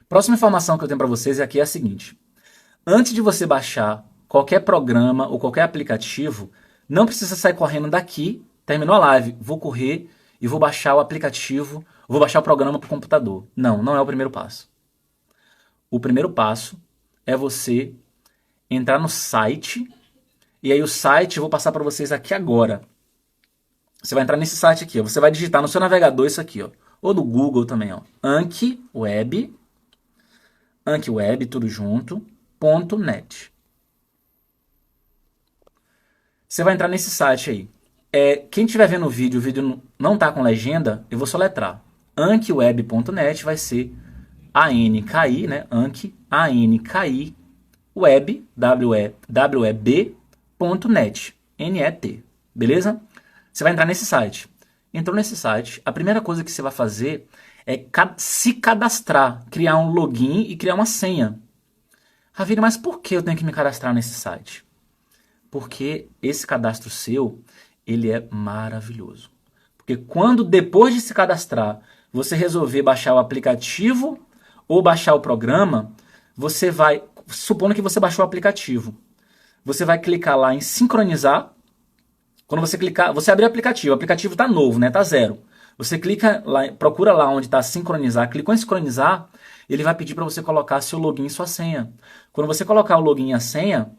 Próxima informação que eu tenho para vocês aqui é a seguinte. Antes de você baixar qualquer programa ou qualquer aplicativo, não precisa sair correndo daqui, terminou a live, vou correr e vou baixar o aplicativo, vou baixar o programa para o computador. Não, não é o primeiro passo. O primeiro passo é você entrar no site, e aí o site eu vou passar para vocês aqui agora. Você vai entrar nesse site aqui, ó. Você vai digitar no seu navegador isso aqui, ó, ou do Google também, ó, Anki Web, tudo junto, .net. Você vai entrar nesse site aí. Quem estiver vendo o vídeo não está com legenda, eu vou soletrar. ankiweb.net vai ser ANKI, né? Anki, ANKI, web, web.net, N-E-T, beleza? Você vai entrar nesse site. Entrou nesse site, a primeira coisa que você vai fazer é se cadastrar, criar um login e criar uma senha. Ravine, mas por que eu tenho que me cadastrar nesse site? Porque esse cadastro seu, ele é maravilhoso. Porque quando depois de se cadastrar, você resolver baixar o aplicativo ou baixar o programa, você vai, supondo que você baixou o aplicativo, você vai clicar lá em sincronizar. Quando você clicar, você abrir o aplicativo está novo, né? Tá zero. Você clica lá, procura lá onde está sincronizar, clicou em sincronizar, ele vai pedir para você colocar seu login e sua senha. Quando você colocar o login e a senha,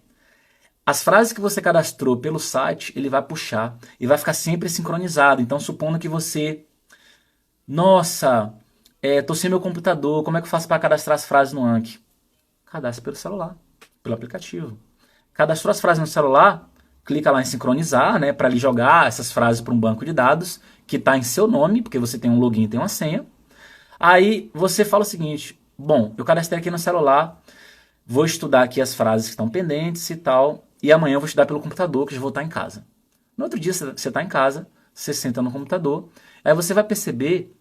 as frases que você cadastrou pelo site, ele vai puxar e vai ficar sempre sincronizado. Então, supondo que você... Nossa, tô sem meu computador, como é que eu faço para cadastrar as frases no Anki? Cadastre pelo celular, pelo aplicativo. Cadastrou as frases no celular, clica lá em sincronizar, né, para ele jogar essas frases para um banco de dados que está em seu nome, porque você tem um login e tem uma senha. Aí você fala o seguinte, bom, eu cadastrei aqui no celular, vou estudar aqui as frases que estão pendentes e tal, e amanhã eu vou estudar pelo computador, que já vou estar em casa. No outro dia você está em casa, você senta no computador, aí você vai perceber,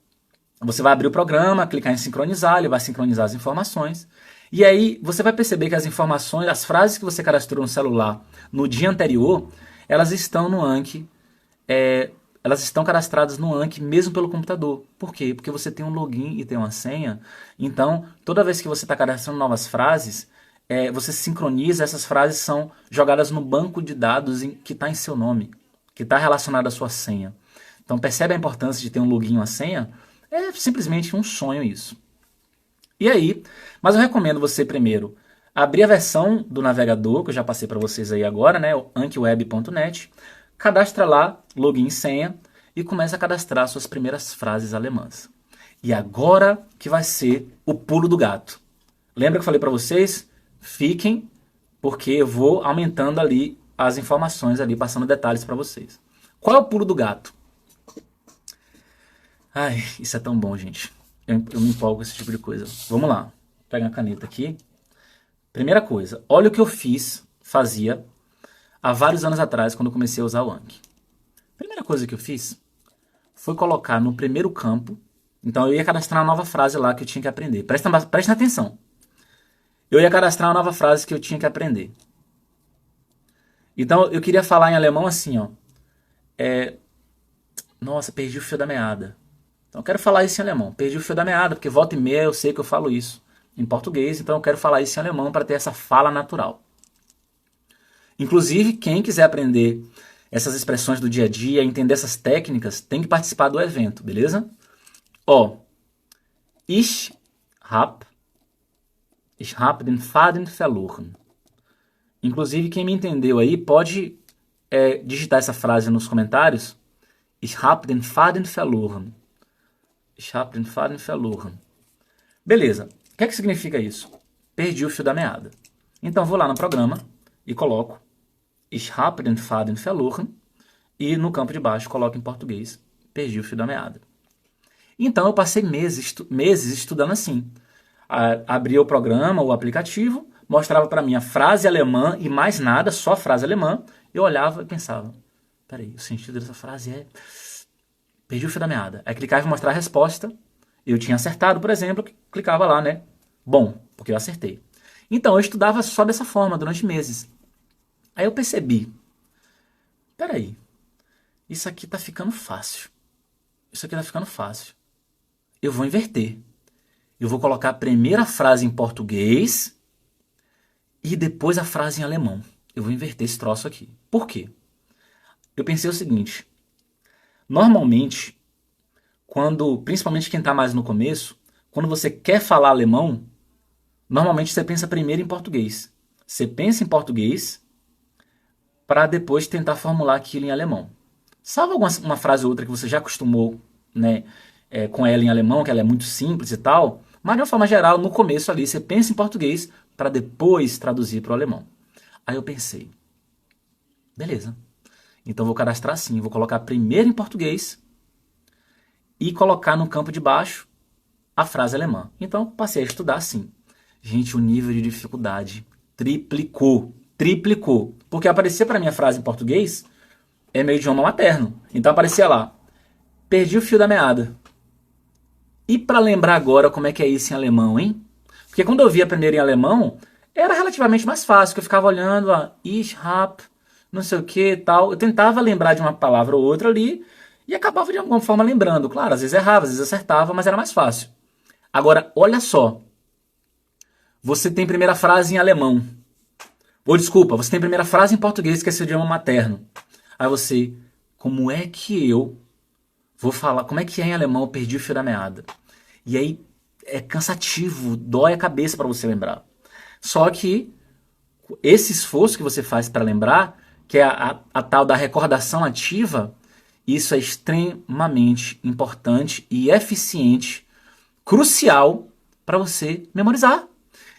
você vai abrir o programa, clicar em sincronizar, ele vai sincronizar as informações, e aí você vai perceber que as informações, as frases que você cadastrou no celular no dia anterior, elas estão no Anki, elas estão cadastradas no Anki mesmo pelo computador. Por quê? Porque você tem um login e tem uma senha. Então, toda vez que você está cadastrando novas frases, você sincroniza, essas frases são jogadas no banco de dados que está em seu nome, que está relacionado à sua senha. Então, percebe a importância de ter um login e uma senha? É simplesmente um sonho isso. E aí, mas eu recomendo você primeiro abrir a versão do navegador, que eu já passei para vocês aí agora, né, o ankiweb.net, cadastra lá, login e senha, e começa a cadastrar suas primeiras frases alemãs. E agora que vai ser o pulo do gato. Lembra que eu falei para vocês? Fiquem, porque eu vou aumentando ali as informações ali, passando detalhes para vocês. Qual é o pulo do gato? Ai, isso é tão bom, gente. Eu me empolgo com esse tipo de coisa. Vamos lá. Vou pegar a caneta aqui. Primeira coisa, olha o que eu fazia há vários anos atrás, quando eu comecei a usar o Anki. Primeira coisa que eu fiz foi colocar no primeiro campo. Então eu ia cadastrar uma nova frase lá que eu tinha que aprender. Prestem atenção. Eu ia cadastrar uma nova frase que eu tinha que aprender. Então eu queria falar em alemão assim, ó. Nossa, perdi o fio da meada. Então eu quero falar isso em alemão. Perdi o fio da meada, porque volta e meia eu sei que eu falo isso em português, então eu quero falar isso em alemão para ter essa fala natural. Inclusive, quem quiser aprender essas expressões do dia a dia, entender essas técnicas, tem que participar do evento, beleza? Ó, ich hab den Faden verloren. Inclusive, quem me entendeu aí, pode digitar essa frase nos comentários. Ich hab den Faden verloren. Ich hab den Faden verloren. Beleza. O que é que significa isso? Perdi o fio da meada. Então, vou lá no programa e coloco Ich hab den Faden verloren e no campo de baixo coloco em português perdi o fio da meada. Então, eu passei meses estudando assim. Abria o programa, o aplicativo, mostrava para mim a frase alemã e mais nada, só a frase alemã. Eu olhava e pensava, peraí, o sentido dessa frase é perdi o fio da meada. Aí clicava em mostrar a resposta. Eu tinha acertado, por exemplo, clicava lá, né? Bom, porque eu acertei. Então, eu estudava só dessa forma durante meses. Aí eu percebi, peraí, isso aqui tá ficando fácil. Isso aqui tá ficando fácil. Eu vou inverter. Eu vou colocar a primeira frase em português e depois a frase em alemão. Eu vou inverter esse troço aqui. Por quê? Eu pensei o seguinte, normalmente, principalmente quem está mais no começo, quando você quer falar alemão, normalmente você pensa primeiro em português. Você pensa em português para depois tentar formular aquilo em alemão. Salvo uma frase ou outra que você já acostumou, né, com ela em alemão, que ela é muito simples e tal, mas de uma forma geral, no começo ali, você pensa em português para depois traduzir para o alemão. Aí eu pensei, beleza, então vou cadastrar assim, vou colocar primeiro em português e colocar no campo de baixo a frase alemã. Então passei a estudar assim. Gente, o nível de dificuldade triplicou. Porque aparecia para mim a frase em português, é meu idioma materno. Então aparecia lá, perdi o fio da meada. E para lembrar agora como é que é isso em alemão, hein? Porque quando eu via primeiro em alemão, era relativamente mais fácil, que eu ficava olhando, ich hab, não sei o que e tal. Eu tentava lembrar de uma palavra ou outra ali e acabava de alguma forma lembrando. Claro, às vezes errava, às vezes acertava, mas era mais fácil. Agora, olha só. Você tem primeira frase em alemão. Ou desculpa, você tem primeira frase em português, que é seu idioma materno. Aí você, como é que eu vou falar, como é que é em alemão eu perdi o fio da meada? E aí é cansativo, dói a cabeça para você lembrar. Só que esse esforço que você faz para lembrar, que é a tal da recordação ativa, isso é extremamente importante e eficiente, crucial para você memorizar.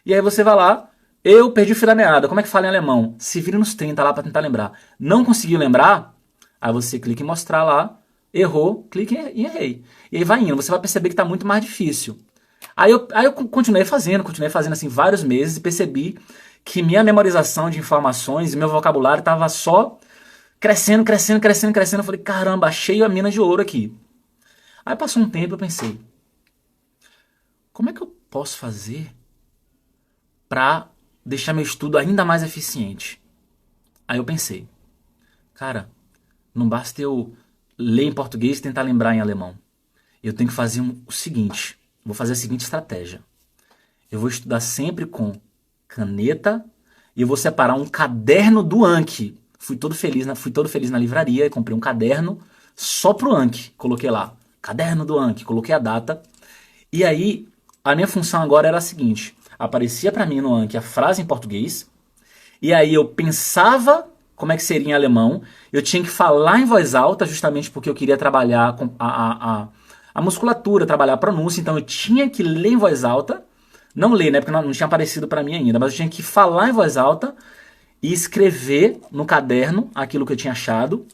E aí você vai lá, eu perdi o fio da meada, como é que fala em alemão? Se vira nos 30 lá para tentar lembrar. Não conseguiu lembrar? Aí você clica em mostrar lá, errou, clica em errei. E aí vai indo, você vai perceber que está muito mais difícil. Aí eu continuei fazendo assim vários meses e percebi que minha memorização de informações e meu vocabulário estava só crescendo. Eu falei, caramba, achei a mina de ouro aqui. Aí passou um tempo e eu pensei, como é que eu posso fazer para deixar meu estudo ainda mais eficiente? Aí eu pensei, cara, não basta eu ler em português e tentar lembrar em alemão. Eu tenho que fazer o seguinte, vou fazer a seguinte estratégia. Eu vou estudar sempre com caneta e eu vou separar um caderno do Anki. Fui todo feliz na livraria e comprei um caderno só pro Anki. Coloquei lá, caderno do Anki, coloquei a data. E aí, a minha função agora era a seguinte, aparecia para mim no Anki a frase em português, e aí eu pensava como é que seria em alemão, eu tinha que falar em voz alta, justamente porque eu queria trabalhar com a musculatura, trabalhar a pronúncia, então eu tinha que ler em voz alta, não ler, né, porque não tinha aparecido para mim ainda, mas eu tinha que falar em voz alta e escrever no caderno aquilo que eu tinha achado.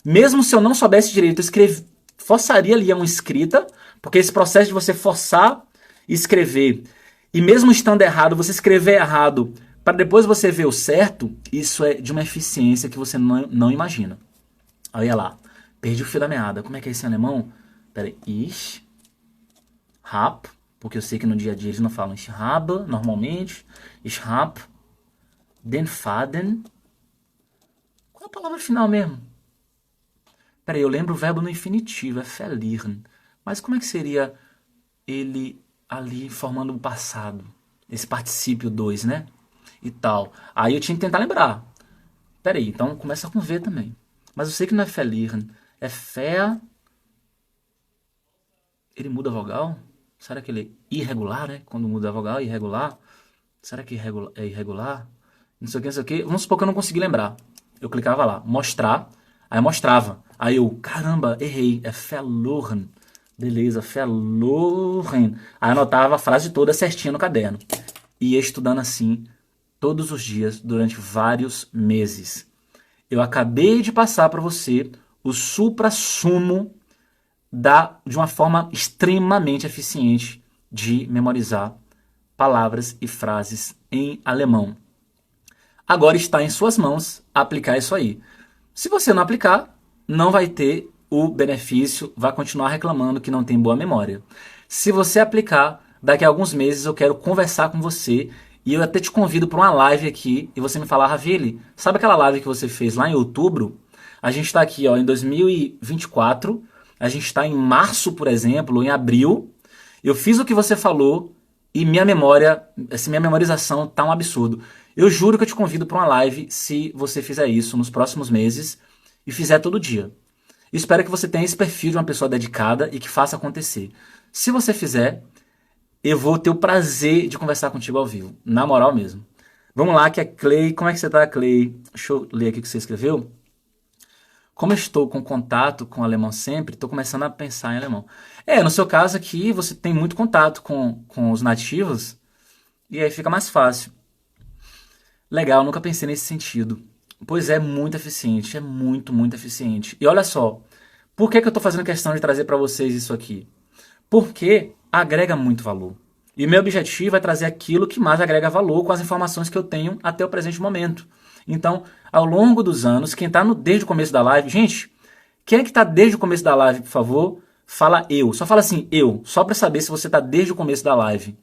Mesmo se eu não soubesse direito, eu forçaria ali uma escrita Porque esse processo de você forçar e escrever, e mesmo estando errado, você escrever errado, para depois você ver o certo, isso é de uma eficiência que você não imagina. Olha lá, perdi o fio da meada. Como é que é isso em alemão? Pera aí, ich hab, porque eu sei que no dia a dia eles não falam ich habe, normalmente. Ich hab den Faden. Qual é a palavra final mesmo? Peraí, eu lembro o verbo no infinitivo, é verlieren. Mas como é que seria ele ali formando o passado? Esse particípio 2, né? E tal. Aí eu tinha que tentar lembrar. Peraí, então começa com V também. Mas eu sei que não é verlieren. É fer... Ele muda a vogal? Será que ele é irregular, né? Quando muda a vogal, irregular. Será que é irregular? Não sei o que, não sei o que. Vamos supor que eu não consegui lembrar. Eu clicava lá, mostrar. Aí eu mostrava. Aí eu, caramba, errei. É verloren. Beleza, verloren. Aí eu anotava a frase toda certinha no caderno. E ia estudando assim todos os dias durante vários meses. Eu acabei de passar para você o suprassumo de uma forma extremamente eficiente de memorizar palavras e frases em alemão. Agora está em suas mãos aplicar isso aí. Se você não aplicar, não vai ter o benefício, vai continuar reclamando que não tem boa memória. Se você aplicar, daqui a alguns meses eu quero conversar com você e eu até te convido para uma live aqui e você me falar, Ravili, sabe aquela live que você fez lá em outubro? A gente está aqui em 2024, a gente está em março, por exemplo, em abril. Eu fiz o que você falou e minha memória, minha memorização tá um absurdo. Eu juro que eu te convido para uma live se você fizer isso nos próximos meses e fizer todo dia. Espero que você tenha esse perfil de uma pessoa dedicada e que faça acontecer. Se você fizer, eu vou ter o prazer de conversar contigo ao vivo, na moral mesmo. Vamos lá, que é Clay. Como é que você tá, Clay? Deixa eu ler aqui o que você escreveu. Como eu estou com contato com o alemão sempre, estou começando a pensar em alemão. No seu caso aqui, você tem muito contato com os nativos, e aí fica mais fácil. Legal, nunca pensei nesse sentido. Pois é, muito eficiente, é muito, muito eficiente. E olha só, por que eu estou fazendo questão de trazer para vocês isso aqui? Porque agrega muito valor. E meu objetivo é trazer aquilo que mais agrega valor com as informações que eu tenho até o presente momento. Então, ao longo dos anos, quem está desde o começo da live... Gente, quem é que está desde o começo da live, por favor? Fala eu. Só fala assim, eu. Só para saber se você está desde o começo da live.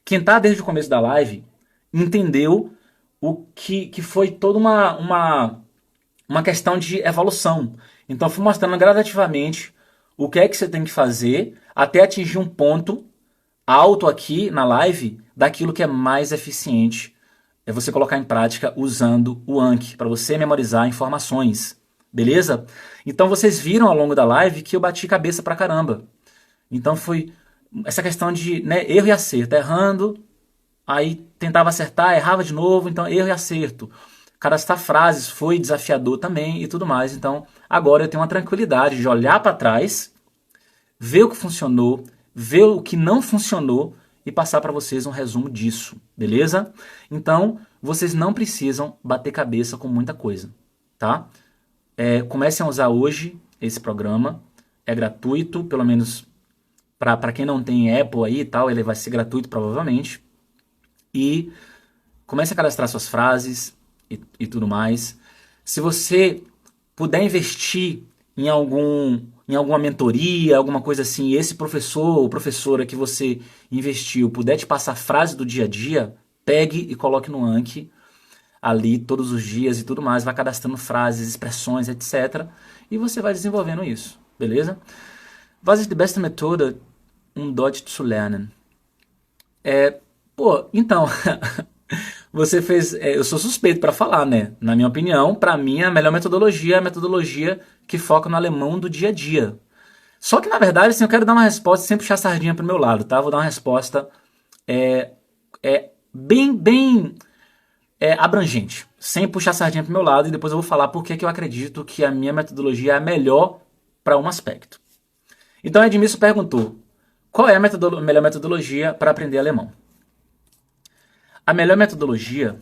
Quem está desde o começo da live entendeu o que foi toda uma questão de evolução. Então, eu fui mostrando gradativamente o que é que você tem que fazer até atingir um ponto alto aqui na live daquilo que é mais eficiente. É você colocar em prática usando o Anki, para você memorizar informações. Beleza? Então, vocês viram ao longo da live que eu bati cabeça pra caramba. Então, foi essa questão de erro e acerto. Errando, aí tentava acertar, errava de novo, então erro e acerto. Cadastrar frases foi desafiador também e tudo mais. Então, agora eu tenho uma tranquilidade de olhar para trás, ver o que funcionou, ver o que não funcionou e passar para vocês um resumo disso, beleza? Então, vocês não precisam bater cabeça com muita coisa, tá? Comecem a usar hoje esse programa, é gratuito, pelo menos para quem não tem Apple aí e tal, ele vai ser gratuito provavelmente. E comece a cadastrar suas frases e tudo mais. Se você puder investir em alguma mentoria, alguma coisa assim, e esse professor ou professora que você investiu puder te passar frase do dia a dia, pegue e coloque no Anki ali todos os dias e tudo mais, vai cadastrando frases, expressões, etc. E você vai desenvolvendo isso, beleza? Was ist die beste Methode, Deutsch zu lernen? Então, você fez... eu sou suspeito para falar, né? Na minha opinião, para mim, a melhor metodologia é a metodologia que foca no alemão do dia a dia. Só que, na verdade, assim, eu quero dar uma resposta sem puxar a sardinha pro meu lado, tá? Vou dar uma resposta bem abrangente, sem puxar a sardinha pro meu lado, e depois eu vou falar por que eu acredito que a minha metodologia é a melhor para um aspecto. Então, Edmilson perguntou, qual é a melhor metodologia para aprender alemão? A melhor metodologia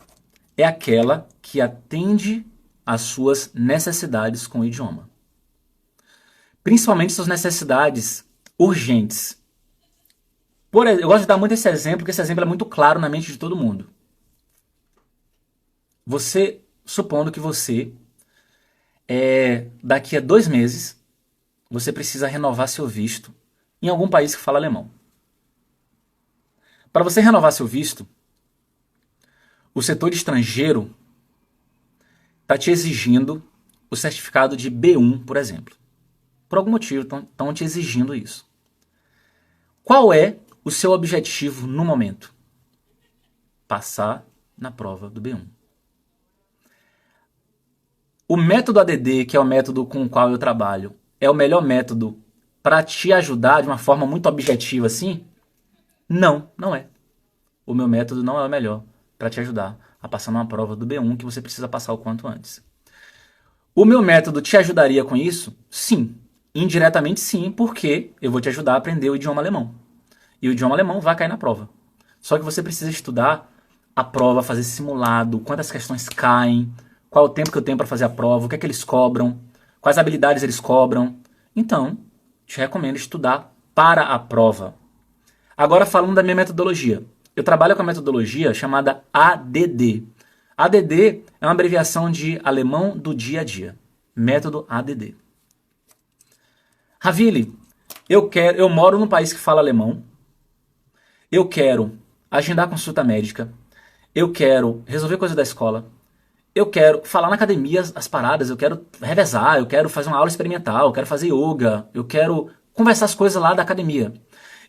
é aquela que atende às suas necessidades com o idioma. Principalmente suas necessidades urgentes. Eu gosto de dar muito esse exemplo, porque esse exemplo é muito claro na mente de todo mundo. Supondo que você, daqui a 2 meses, você precisa renovar seu visto em algum país que fala alemão. Para você renovar seu visto, o setor estrangeiro está te exigindo o certificado de B1, por exemplo. Por algum motivo estão te exigindo isso. Qual é o seu objetivo no momento? Passar na prova do B1. O método ADD, que é o método com o qual eu trabalho, é o melhor método para te ajudar de uma forma muito objetiva assim? Não, não é. O meu método não é o melhor para te ajudar a passar numa prova do B1 que você precisa passar o quanto antes. O meu método te ajudaria com isso? Sim. Indiretamente sim, porque eu vou te ajudar a aprender o idioma alemão. E o idioma alemão vai cair na prova. Só que você precisa estudar a prova, fazer simulado, quantas questões caem, qual é o tempo que eu tenho para fazer a prova, o que é que eles cobram, quais habilidades eles cobram. Então, te recomendo estudar para a prova. Agora falando da minha metodologia. Eu trabalho com a metodologia chamada ADD. ADD é uma abreviação de Alemão do Dia a Dia. Método ADD. Ravili, eu moro num país que fala alemão. Eu quero agendar consulta médica. Eu quero resolver coisa da escola. Eu quero falar na academia as paradas. Eu quero revezar. Eu quero fazer uma aula experimental. Eu quero fazer yoga. Eu quero conversar as coisas lá da academia.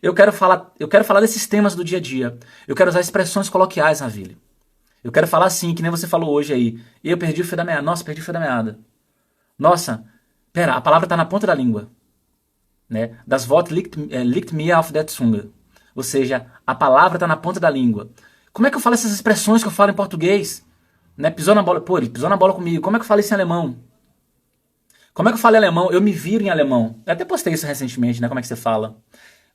Eu quero falar desses temas do dia a dia. Eu quero usar expressões coloquiais, Ravili. Eu quero falar assim, que nem você falou hoje aí. E eu perdi o fio da meada. Nossa, perdi o fio da meada. Nossa, pera, a palavra tá na ponta da língua. Né? Das Wort liegt mir auf der Zunge. Ou seja, a palavra tá na ponta da língua. Como é que eu falo essas expressões que eu falo em português? Né? Pisou na bola. Pô, ele pisou na bola comigo. Como é que eu falo isso em alemão? Como é que eu falo em alemão? Eu me viro em alemão. Eu até postei isso recentemente, né? Como é que você fala?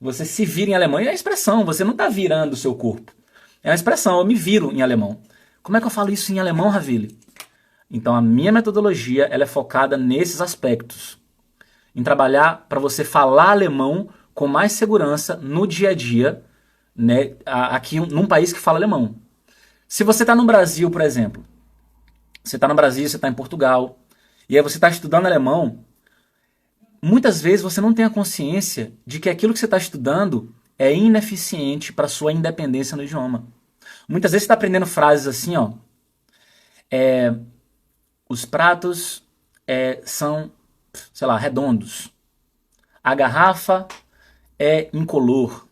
Você se vira em alemão. E é a expressão, você não tá virando o seu corpo. É uma expressão, eu me viro em alemão. Como é que eu falo isso em alemão, Ravili? Então a minha metodologia ela é focada nesses aspectos. Em trabalhar para você falar alemão com mais segurança no dia a dia, né, aqui num país que fala alemão. Se você está no Brasil, por exemplo, você está no Brasil, você está em Portugal, e aí você está estudando alemão, muitas vezes você não tem a consciência de que aquilo que você está estudando é ineficiente para sua independência no idioma. Muitas vezes você está aprendendo frases assim, ó. Os pratos são, sei lá, redondos. A garrafa é incolor.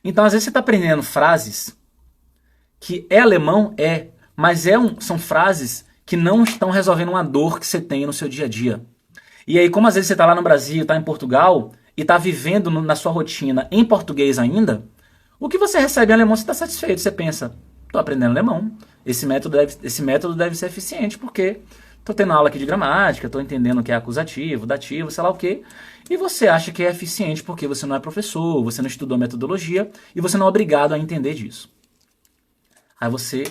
Então, às vezes você está aprendendo frases que é alemão, mas são frases que não estão resolvendo uma dor que você tem no seu dia a dia. E aí, como às vezes você está lá no Brasil, está em Portugal, e está vivendo na sua rotina em português ainda, o que você recebe em alemão você está satisfeito. Você pensa, estou aprendendo alemão, esse método deve ser eficiente, porque estou tendo aula aqui de gramática, estou entendendo o que é acusativo, dativo, sei lá o quê. E você acha que é eficiente porque você não é professor, você não estudou metodologia e você não é obrigado a entender disso. Aí você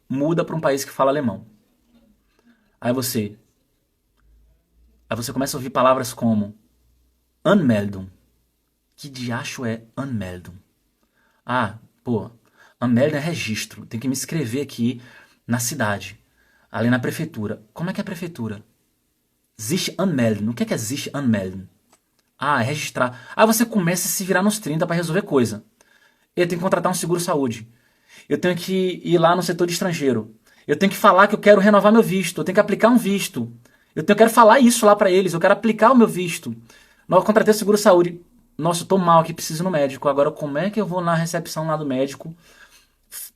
muda para um país que fala alemão. Aí você começa a ouvir palavras como Anmeldung. Que diacho é Anmeldung? Ah, pô, Anmeldung é registro. Tem que me inscrever aqui na cidade, ali na prefeitura. Como é que é a prefeitura? Sich anmelden. O que é sich anmelden? Ah, é registrar. Aí você começa a se virar nos 30 para resolver coisa. Eu tenho que contratar um seguro-saúde. Eu tenho que ir lá no setor de estrangeiro. Eu tenho que falar que eu quero renovar meu visto. Eu tenho que aplicar um visto. Eu quero falar isso lá pra eles. Eu quero aplicar o meu visto. Eu contratei o seguro-saúde. Nossa, eu tô mal aqui, preciso ir no médico. Agora, como é que eu vou na recepção lá do médico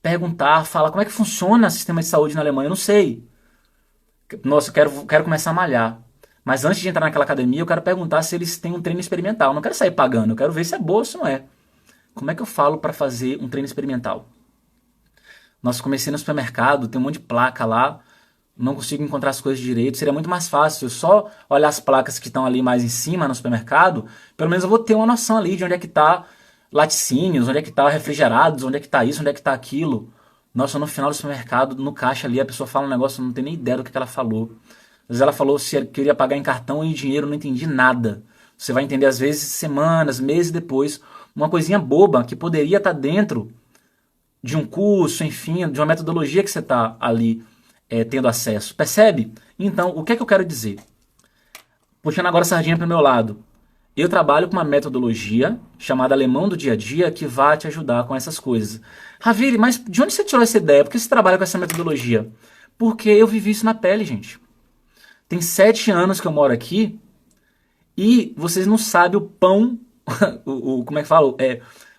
perguntar, falar como é que funciona o sistema de saúde na Alemanha? Eu não sei. Nossa, eu quero começar a malhar. Mas antes de entrar naquela academia, eu quero perguntar se eles têm um treino experimental. Eu não quero sair pagando. Eu quero ver se é boa ou se não é. Como é que eu falo pra fazer um treino experimental? Nossa, comecei no supermercado, tem um monte de placa lá, não consigo encontrar as coisas direito. Seria muito mais fácil eu só olhar as placas que estão ali mais em cima no supermercado. Pelo menos eu vou ter uma noção ali de onde é que tá laticínios, onde é que tá refrigerados, onde é que tá isso, onde é que tá aquilo. Nossa, no final do supermercado, no caixa ali, a pessoa fala um negócio, eu não tenho nem ideia do que ela falou. Às vezes ela falou se queria pagar em cartão e dinheiro, eu não entendi nada. Você vai entender às vezes semanas, meses depois, uma coisinha boba que poderia estar dentro de um curso, enfim, de uma metodologia que você está ali tendo acesso. Percebe? Então, o que é que eu quero dizer? Puxando agora a sardinha para o meu lado. Eu trabalho com uma metodologia chamada Alemão do Dia a Dia que vai te ajudar com essas coisas. Raviri, mas de onde você tirou essa ideia? Por que você trabalha com essa metodologia? Porque eu vivi isso na pele, gente. Tem 7 anos que eu moro aqui e vocês não sabem o pão, como é que fala?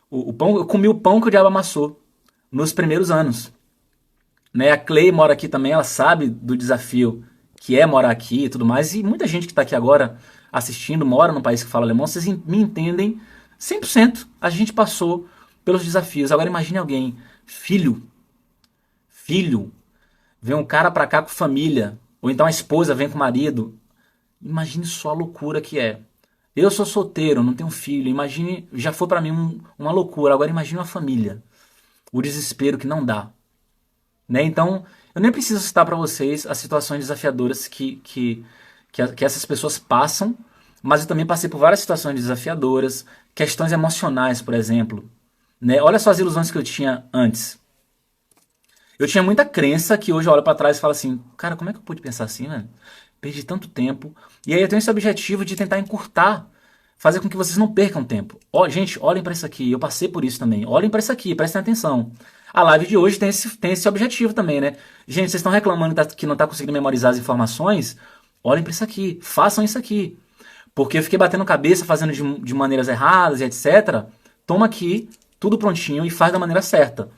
O pão, eu comi o pão que o diabo amassou nos primeiros anos. Né? A Clay mora aqui também, ela sabe do desafio que é morar aqui e tudo mais. E muita gente que está aqui agora assistindo mora num país que fala alemão, vocês me entendem 100%. A gente passou pelos desafios. Agora imagine alguém, filho, vem um cara pra cá com família, ou então a esposa vem com o marido. Imagine só a loucura que é. Eu sou solteiro, não tenho filho. Imagine, já foi pra mim uma loucura. Agora imagine uma família. O desespero que não dá. Né? Então, eu nem preciso citar para vocês as situações desafiadoras que essas pessoas passam, mas eu também passei por várias situações desafiadoras, questões emocionais, por exemplo. Né? Olha só as ilusões que eu tinha antes. Eu tinha muita crença que hoje eu olho para trás e falo assim, cara, como é que eu pude pensar assim, velho? Perdi tanto tempo. E aí eu tenho esse objetivo de tentar encurtar, fazer com que vocês não percam tempo. Gente, olhem para isso aqui, eu passei por isso também. Olhem para isso aqui, prestem atenção. A live de hoje tem esse objetivo também, né? Gente, vocês estão reclamando que não está conseguindo memorizar as informações? Olhem para isso aqui, façam isso aqui. Porque eu fiquei batendo cabeça, fazendo de maneiras erradas e etc. Toma aqui, tudo prontinho e faz da maneira certa.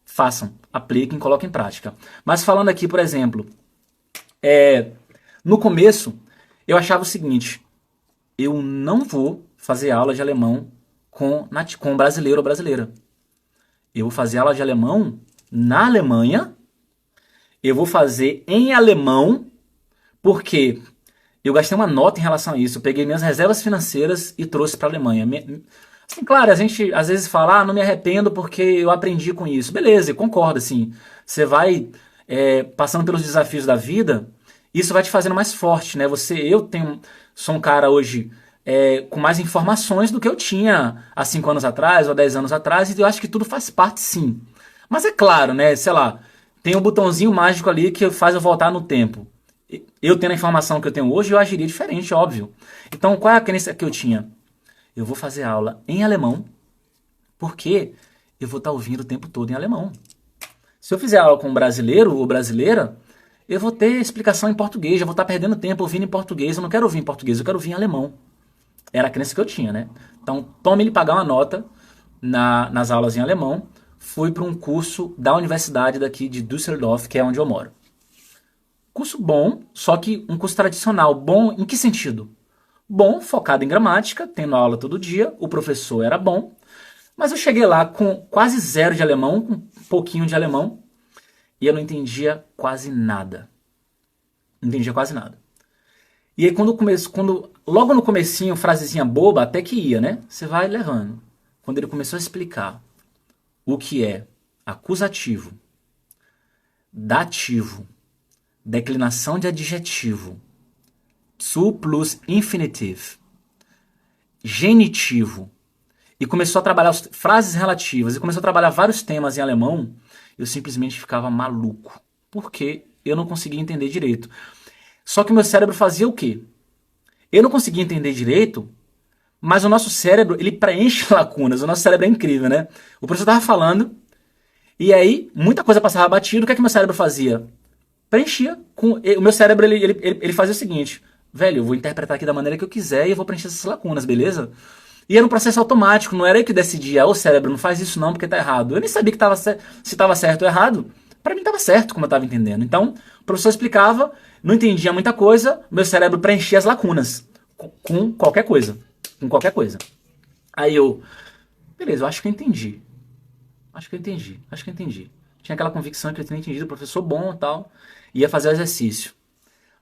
Façam, apliquem, coloquem em prática. Mas falando aqui, por exemplo, no começo, eu achava o seguinte, eu não vou fazer aula de alemão com brasileiro ou brasileira. Eu vou fazer aula de alemão na Alemanha, eu vou fazer em alemão, porque eu gastei uma nota em relação a isso, eu peguei minhas reservas financeiras e trouxe para a Alemanha. Assim, claro, a gente às vezes fala, não me arrependo porque eu aprendi com isso. Beleza, eu concordo, assim. Você vai passando pelos desafios da vida, isso vai te fazendo mais forte, né? Sou um cara hoje com mais informações do que eu tinha há 5 anos atrás ou 10 anos atrás, e eu acho que tudo faz parte, sim. Mas é claro, né? Sei lá, tem um botãozinho mágico ali que faz eu voltar no tempo. Eu tendo a informação que eu tenho hoje, eu agiria diferente, óbvio. Então, qual é a crença que eu tinha? Eu vou fazer aula em alemão, porque eu vou estar ouvindo o tempo todo em alemão. Se eu fizer aula com um brasileiro ou brasileira, eu vou ter explicação em português, eu vou estar perdendo tempo ouvindo em português. Eu não quero ouvir em português, eu quero ouvir em alemão. Era a crença que eu tinha, né? Então, tome ele pagar uma nota nas aulas em alemão. Fui para um curso da universidade daqui de Düsseldorf, que é onde eu moro. Curso bom, só que um curso tradicional. Bom em que sentido? Bom, focado em gramática, tendo aula todo dia, o professor era bom, mas eu cheguei lá com quase zero de alemão, com um pouquinho de alemão, e eu não entendia quase nada. Não entendia quase nada. E aí logo no comecinho, frasezinha boba, até que ia, né? Você vai levando. Quando ele começou a explicar o que é acusativo, dativo, declinação de adjetivo, zu plus infinitiv, genitivo, e começou a trabalhar frases relativas, e começou a trabalhar vários temas em alemão, eu simplesmente ficava maluco, porque eu não conseguia entender direito. Só que o meu cérebro fazia o quê? Eu não conseguia entender direito, mas o nosso cérebro, ele preenche lacunas, o nosso cérebro é incrível, né? O professor estava falando, e aí muita coisa passava batido, o que é que meu cérebro fazia? Preenchia. O meu cérebro, ele fazia o seguinte, velho, eu vou interpretar aqui da maneira que eu quiser e eu vou preencher essas lacunas, beleza? E era um processo automático, não era eu que decidia, ô cérebro, não faz isso não porque tá errado. Eu nem sabia que se estava certo ou errado. Para mim estava certo, como eu estava entendendo. Então, o professor explicava, não entendia muita coisa, meu cérebro preenchia as lacunas com qualquer coisa. Com qualquer coisa. Aí beleza, eu acho que eu entendi. Acho que eu entendi. Tinha aquela convicção que eu tinha entendido, professor bom e tal, ia fazer o exercício.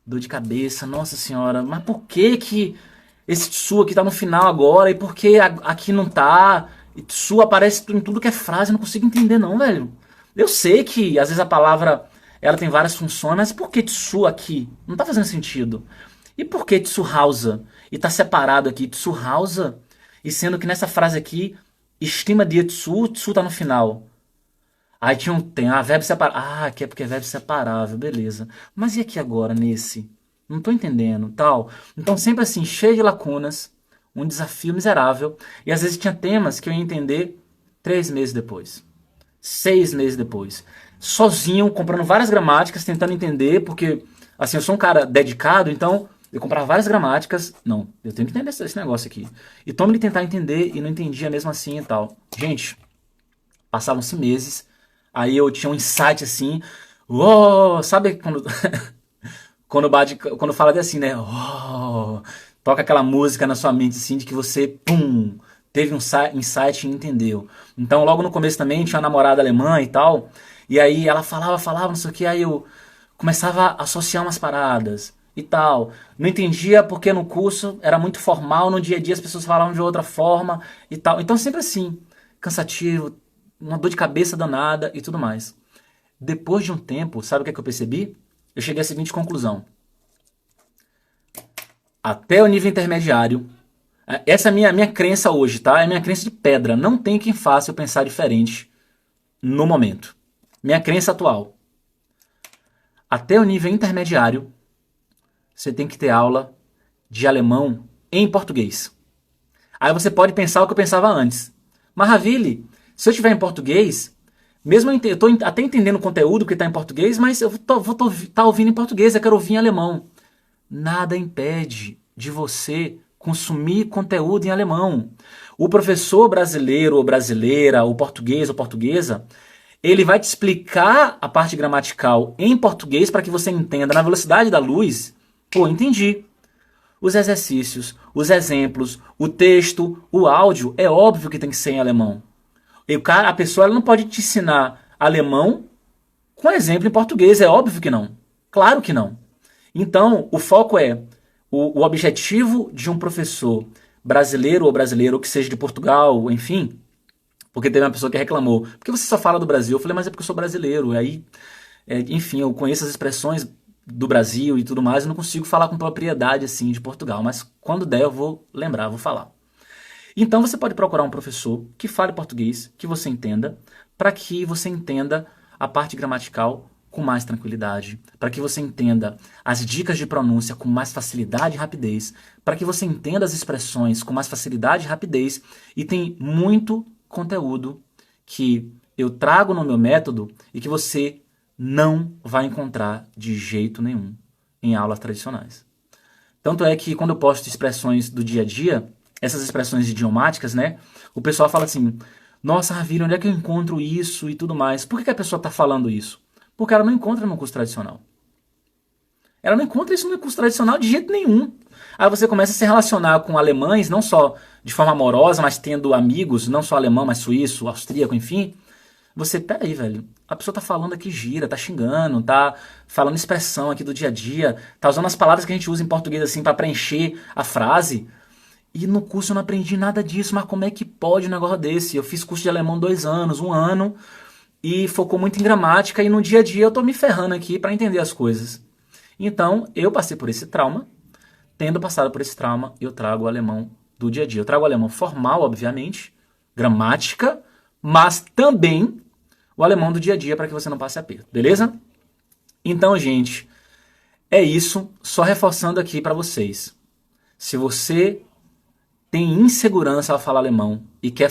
Dor de cabeça, nossa senhora, mas por que esse tsu aqui tá no final agora, e por que aqui não tá? E tsu aparece em tudo que é frase, eu não consigo entender não, velho. Eu sei que às vezes a palavra ela tem várias funções, mas por que tsu aqui? Não tá fazendo sentido. E por que zu Hause? E tá separado aqui, zu Hause, e sendo que nessa frase aqui, estima dir zu tá no final. Aí tem verbo separável. Ah, aqui é porque é verbo separável, beleza. Mas e aqui agora, nesse? Não tô entendendo, tal. Então sempre assim, cheio de lacunas, um desafio miserável. E às vezes tinha temas que eu ia entender 3 meses depois, 6 meses depois. Sozinho, comprando várias gramáticas, tentando entender, porque assim, eu sou um cara dedicado, então eu comprava várias gramáticas. Não, eu tenho que entender esse negócio aqui. E tome de tentar entender e não entendia mesmo assim e tal. Gente, passavam-se meses. Aí eu tinha um insight assim, uou, sabe quando quando fala assim, né? Uou, toca aquela música na sua mente assim de que você, pum, teve um insight e entendeu. Então, logo no começo também tinha uma namorada alemã e tal, e aí ela falava, não sei o que, aí eu começava a associar umas paradas e tal. Não entendia porque no curso era muito formal, no dia a dia as pessoas falavam de outra forma e tal. Então sempre assim, cansativo, uma dor de cabeça danada e tudo mais. Depois de um tempo, sabe o que é que eu percebi? Eu cheguei à seguinte conclusão. Até o nível intermediário, essa é a minha crença hoje, tá? É minha crença de pedra. Não tem quem faça eu pensar diferente no momento. Minha crença atual. Até o nível intermediário, você tem que ter aula de alemão em português. Aí você pode pensar o que eu pensava antes. Mas, Ravili, se eu estiver em português, mesmo eu estou até entendendo o conteúdo que está em português, mas eu vou estar ouvindo em português, eu quero ouvir em alemão. Nada impede de você consumir conteúdo em alemão. O professor brasileiro ou brasileira, o português ou portuguesa, ele vai te explicar a parte gramatical em português para que você entenda na velocidade da luz. Pô, entendi. Os exercícios, os exemplos, o texto, o áudio, é óbvio que tem que ser em alemão. E a pessoa ela não pode te ensinar alemão com exemplo em português, é óbvio que não. Claro que não. Então, o foco é o objetivo de um professor brasileiro ou brasileiro, ou que seja de Portugal, enfim, porque teve uma pessoa que reclamou, por que você só fala do Brasil? Eu falei, mas é porque eu sou brasileiro. E aí, enfim, eu conheço as expressões do Brasil e tudo mais, eu não consigo falar com propriedade assim de Portugal, mas quando der eu vou lembrar, vou falar. Então você pode procurar um professor que fale português, que você entenda, para que você entenda a parte gramatical com mais tranquilidade, para que você entenda as dicas de pronúncia com mais facilidade e rapidez, para que você entenda as expressões com mais facilidade e rapidez, e tem muito conteúdo que eu trago no meu método e que você não vai encontrar de jeito nenhum em aulas tradicionais. Tanto é que quando eu posto expressões do dia a dia, essas expressões idiomáticas, né? O pessoal fala assim, nossa, Ravira, onde é que eu encontro isso e tudo mais? Por que a pessoa está falando isso? Porque ela não encontra no curso tradicional. Ela não encontra isso no curso tradicional de jeito nenhum. Aí você começa a se relacionar com alemães, não só de forma amorosa, mas tendo amigos, não só alemão, mas suíço, austríaco, enfim. Você, peraí, velho, a pessoa tá falando aqui gira, tá xingando, tá falando expressão aqui do dia a dia, tá usando as palavras que a gente usa em português assim para preencher a frase. E no curso eu não aprendi nada disso, mas como é que pode um negócio desse? Eu fiz curso de alemão 2 anos, 1 ano, e focou muito em gramática, e no dia a dia eu tô me ferrando aqui para entender as coisas. Então, eu passei por esse trauma, tendo passado por esse trauma, eu trago o alemão do dia a dia. Eu trago o alemão formal, obviamente, gramática, mas também o alemão do dia a dia para que você não passe aperto, beleza? Então, gente, é isso. Só reforçando aqui para vocês. Se você tem insegurança ao falar alemão e quer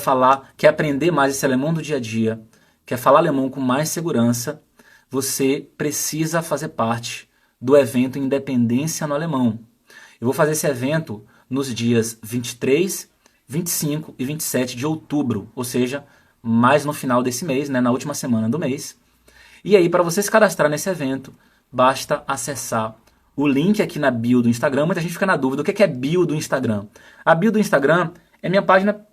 aprender mais esse alemão do dia a dia, quer falar alemão com mais segurança, você precisa fazer parte do evento Independência no Alemão. Eu vou fazer esse evento nos dias 23, 25 e 27 de outubro, ou seja, mais no final desse mês, né, na última semana do mês. E aí, para você se cadastrar nesse evento, basta acessar o link aqui na bio do Instagram. Muita gente fica na dúvida, o que é bio do Instagram? A bio do Instagram é minha página...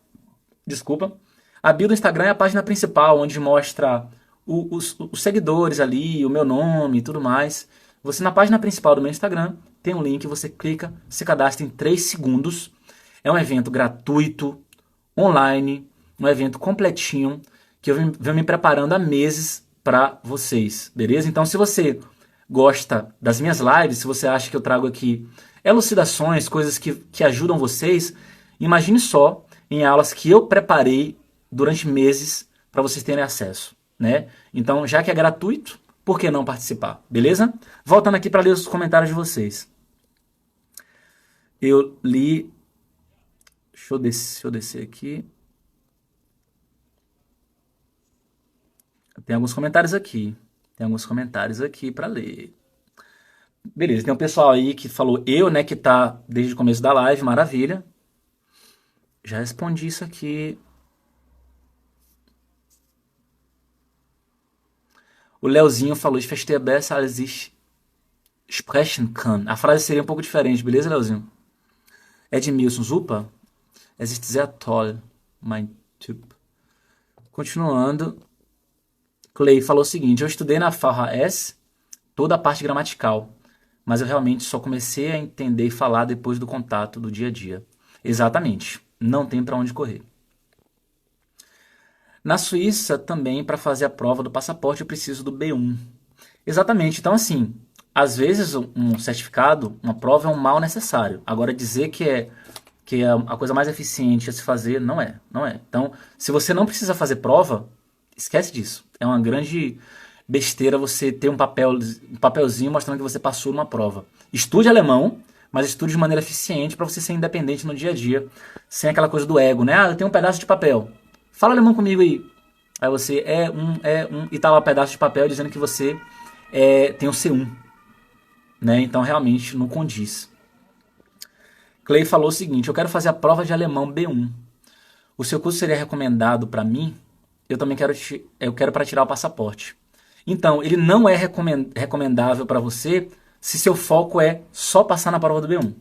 Desculpa. A bio do Instagram é a página principal, onde mostra os seguidores ali, o meu nome e tudo mais. Você, na página principal do meu Instagram, tem um link, você clica, se cadastra em 3 segundos. É um evento gratuito, online, um evento completinho, que eu venho me preparando há meses para vocês, beleza? Então, se você gosta das minhas lives, se você acha que eu trago aqui elucidações, coisas que ajudam vocês. Imagine só em aulas que eu preparei durante meses para vocês terem acesso, né? Então, já que é gratuito, por que não participar, beleza? Voltando aqui para ler os comentários de vocês. Eu li... Deixa eu descer aqui. Tem alguns comentários aqui. Tem alguns comentários aqui para ler. Beleza, tem um pessoal aí que falou eu, né, que tá desde o começo da live, maravilha. Já respondi isso aqui. O Leozinho falou, ich verstehe besser, als ich sprechen kann. A frase seria um pouco diferente, beleza, Leozinho? Edmilson, Zupa? Es ist sehr toll, mein Typ. Continuando. Clay falou o seguinte, eu estudei na VHS toda a parte gramatical, mas eu realmente só comecei a entender e falar depois do contato do dia a dia. Exatamente, não tem para onde correr. Na Suíça, também, para fazer a prova do passaporte, eu preciso do B1. Exatamente, então assim, às vezes um certificado, uma prova é um mal necessário. Agora, dizer que é a coisa mais eficiente a se fazer, não é. Então, se você não precisa fazer prova, esquece disso. É uma grande besteira você ter um papelzinho mostrando que você passou numa prova. Estude alemão, mas estude de maneira eficiente para você ser independente no dia a dia, sem aquela coisa do ego, né? Ah, eu tenho um pedaço de papel. Fala alemão comigo aí. Aí você e tá lá um pedaço de papel dizendo que você tem o C1. Né? Então realmente não condiz. Clay falou o seguinte, eu quero fazer a prova de alemão B1. O seu curso seria recomendado para mim? Eu também quero para tirar o passaporte. Então, ele não é recomendável para você se seu foco é só passar na prova do B1.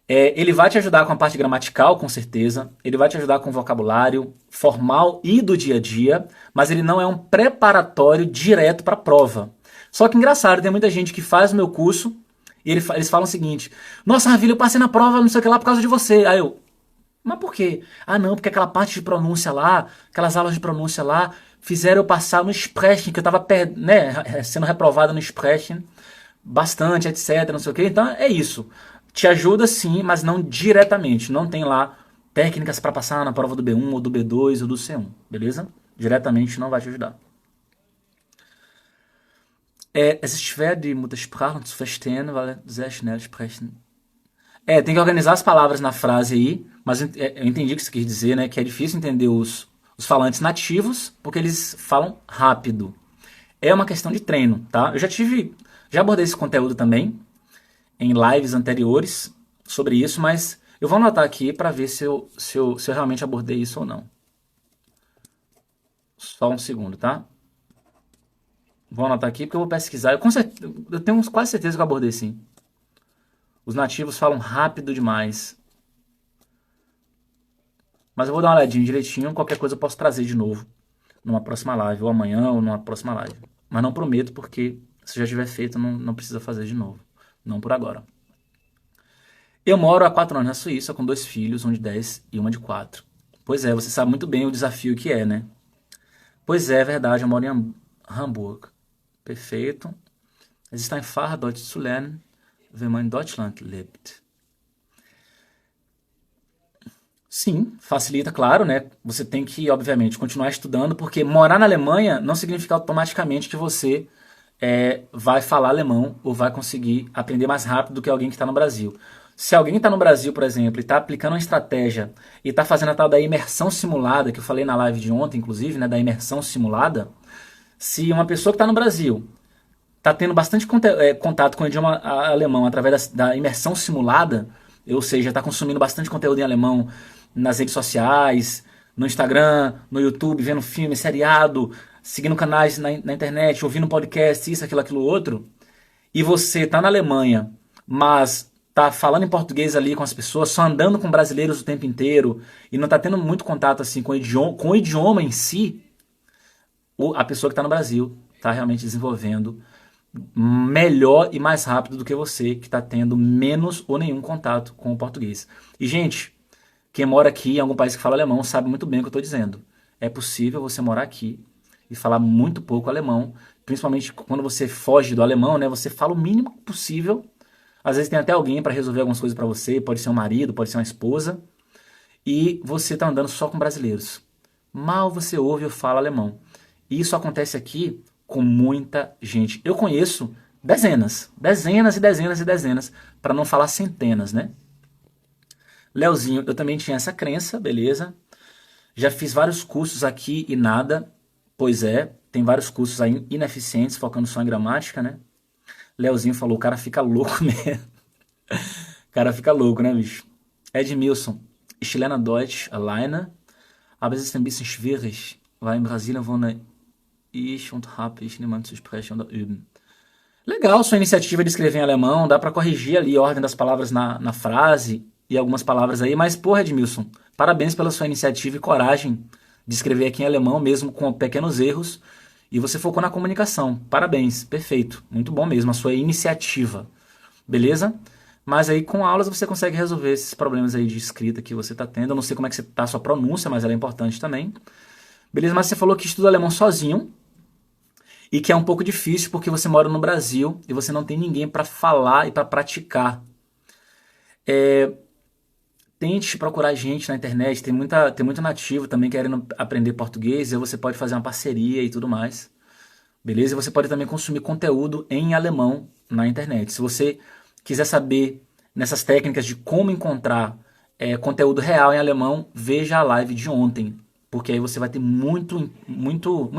Ele vai te ajudar com a parte gramatical, com certeza. Ele vai te ajudar com o vocabulário formal e do dia a dia, mas ele não é um preparatório direto para a prova. Só que engraçado, tem muita gente que faz o meu curso e eles falam o seguinte, nossa, Ravilha, eu passei na prova, não sei o que lá, por causa de você. Aí eu, mas por quê? Ah, não, porque aquela parte de pronúncia lá, aquelas aulas de pronúncia lá, fizeram eu passar no Sprechen, que eu estava sendo reprovado no Sprechen, bastante, etc, não sei o quê. Então é isso. Te ajuda sim, mas não diretamente. Não tem lá técnicas para passar na prova do B1, ou do B2, ou do C1, beleza? Diretamente não vai te ajudar. Es ist schwer, die Muttersprache zu verstehen, weil sehr schnell sprechen. Tem que organizar as palavras na frase aí, mas eu entendi o que você quis dizer, né? Que é difícil entender os falantes nativos, porque eles falam rápido. É uma questão de treino, tá? Eu já abordei esse conteúdo também, em lives anteriores, sobre isso, mas eu vou anotar aqui para ver se eu realmente abordei isso ou não. Só um segundo, tá? Vou anotar aqui porque eu vou pesquisar. Eu tenho quase certeza que eu abordei sim. Os nativos falam rápido demais. Mas eu vou dar uma olhadinha direitinho. Qualquer coisa eu posso trazer de novo numa próxima live, ou amanhã, ou numa próxima live. Mas não prometo, porque se já tiver feito, não precisa fazer de novo. Não por agora. Eu moro há 4 anos na Suíça com 2 filhos, um de 10 e uma de 4. Pois é, você sabe muito bem o desafio que é, né? Pois é verdade, eu moro em Hamburgo. Perfeito. Es ist einfach, Deutsch zu lernen, wenn man in Deutschland lebt. Sim, facilita, claro, né? Você tem que, obviamente, continuar estudando, porque morar na Alemanha não significa automaticamente que você vai falar alemão ou vai conseguir aprender mais rápido do que alguém que está no Brasil. Se alguém está no Brasil, por exemplo, e está aplicando uma estratégia e está fazendo a tal da imersão simulada, que eu falei na live de ontem, inclusive, né, da imersão simulada, se uma pessoa que está no Brasil está tendo bastante contato com o idioma alemão através da imersão simulada, ou seja, está consumindo bastante conteúdo em alemão nas redes sociais, no Instagram, no YouTube, vendo filme, seriado, seguindo canais na internet, ouvindo podcast, isso, aquilo, outro, e você está na Alemanha, mas está falando em português ali com as pessoas, só andando com brasileiros o tempo inteiro, e não está tendo muito contato assim com o idioma em si, a pessoa que está no Brasil está realmente desenvolvendo melhor e mais rápido do que você, que está tendo menos ou nenhum contato com o português. E, gente, quem mora aqui em algum país que fala alemão sabe muito bem o que eu estou dizendo. É possível você morar aqui e falar muito pouco alemão, principalmente quando você foge do alemão, né? Você fala o mínimo possível, Às vezes tem até alguém para resolver algumas coisas para você, pode ser um marido, pode ser uma esposa, e você está andando só com brasileiros. Mal você ouve ou fala alemão. E isso acontece aqui com muita gente. Eu conheço dezenas, dezenas e dezenas e dezenas, para não falar centenas, né? Leozinho, eu também tinha essa crença, beleza? Já fiz vários cursos aqui e nada. Pois é, tem vários cursos aí ineficientes, focando só em gramática, né? Leozinho falou, o cara fica louco mesmo. O cara fica louco, né, bicho? Edmilson, ich lerne Deutsch alleine, aber es ist ein bisschen schwierig, weil in Brasilien wohne ich und habe ich niemanden zu sprechen oder üben. Legal sua iniciativa de escrever em alemão, dá pra corrigir ali a ordem das palavras na frase e algumas palavras aí, mas porra, Edmilson, parabéns pela sua iniciativa e coragem de escrever aqui em alemão, mesmo com pequenos erros, e você focou na comunicação. Parabéns, perfeito, muito bom mesmo a sua iniciativa, beleza? Mas aí com aulas você consegue resolver esses problemas aí de escrita que você tá tendo. Eu não sei como é que tá a sua pronúncia, mas ela é importante também. Beleza, mas você falou que estuda alemão sozinho, e que é um pouco difícil porque você mora no Brasil e você não tem ninguém para falar e para praticar. Tente procurar gente na internet, tem muito nativo também querendo aprender português, e você pode fazer uma parceria e tudo mais. Beleza? E você pode também consumir conteúdo em alemão na internet. Se você quiser saber nessas técnicas de como encontrar conteúdo real em alemão, veja a live de ontem. Porque aí você vai ter muita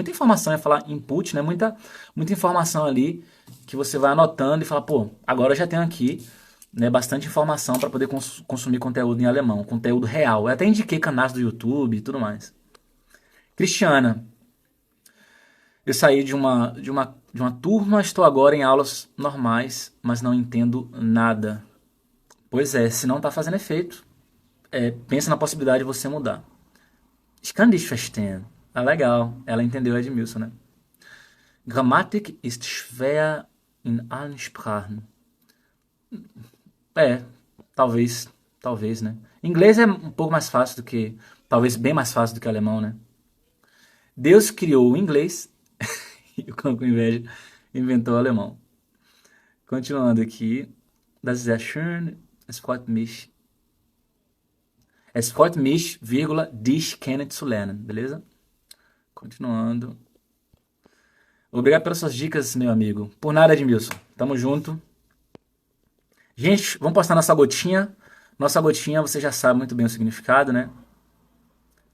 informação, ia falar input, né? Muita informação ali que você vai anotando e fala, pô, agora eu já tenho aqui, né, bastante informação para poder consumir conteúdo em alemão, conteúdo real. Eu até indiquei canais do YouTube e tudo mais. Cristiana, eu saí de uma turma, estou agora em aulas normais, mas não entendo nada. Pois é, se não está fazendo efeito, pensa na possibilidade de você mudar. Ich kann dich verstehen. Ah, legal. Ela entendeu Edmilson, né? Grammatik ist schwer in allen Sprachen. Talvez, né? Inglês é um pouco mais fácil do que, talvez bem mais fácil do que alemão, né? Deus criou o inglês e o cão com inveja inventou o alemão. Continuando aqui. Das ist sehr schön. Es freut mich, dich kennenzulernen, beleza? Continuando. Obrigado pelas suas dicas, meu amigo. Por nada, Edmilson. Tamo junto. Gente, vamos postar nossa gotinha. Nossa gotinha, você já sabe muito bem o significado, né?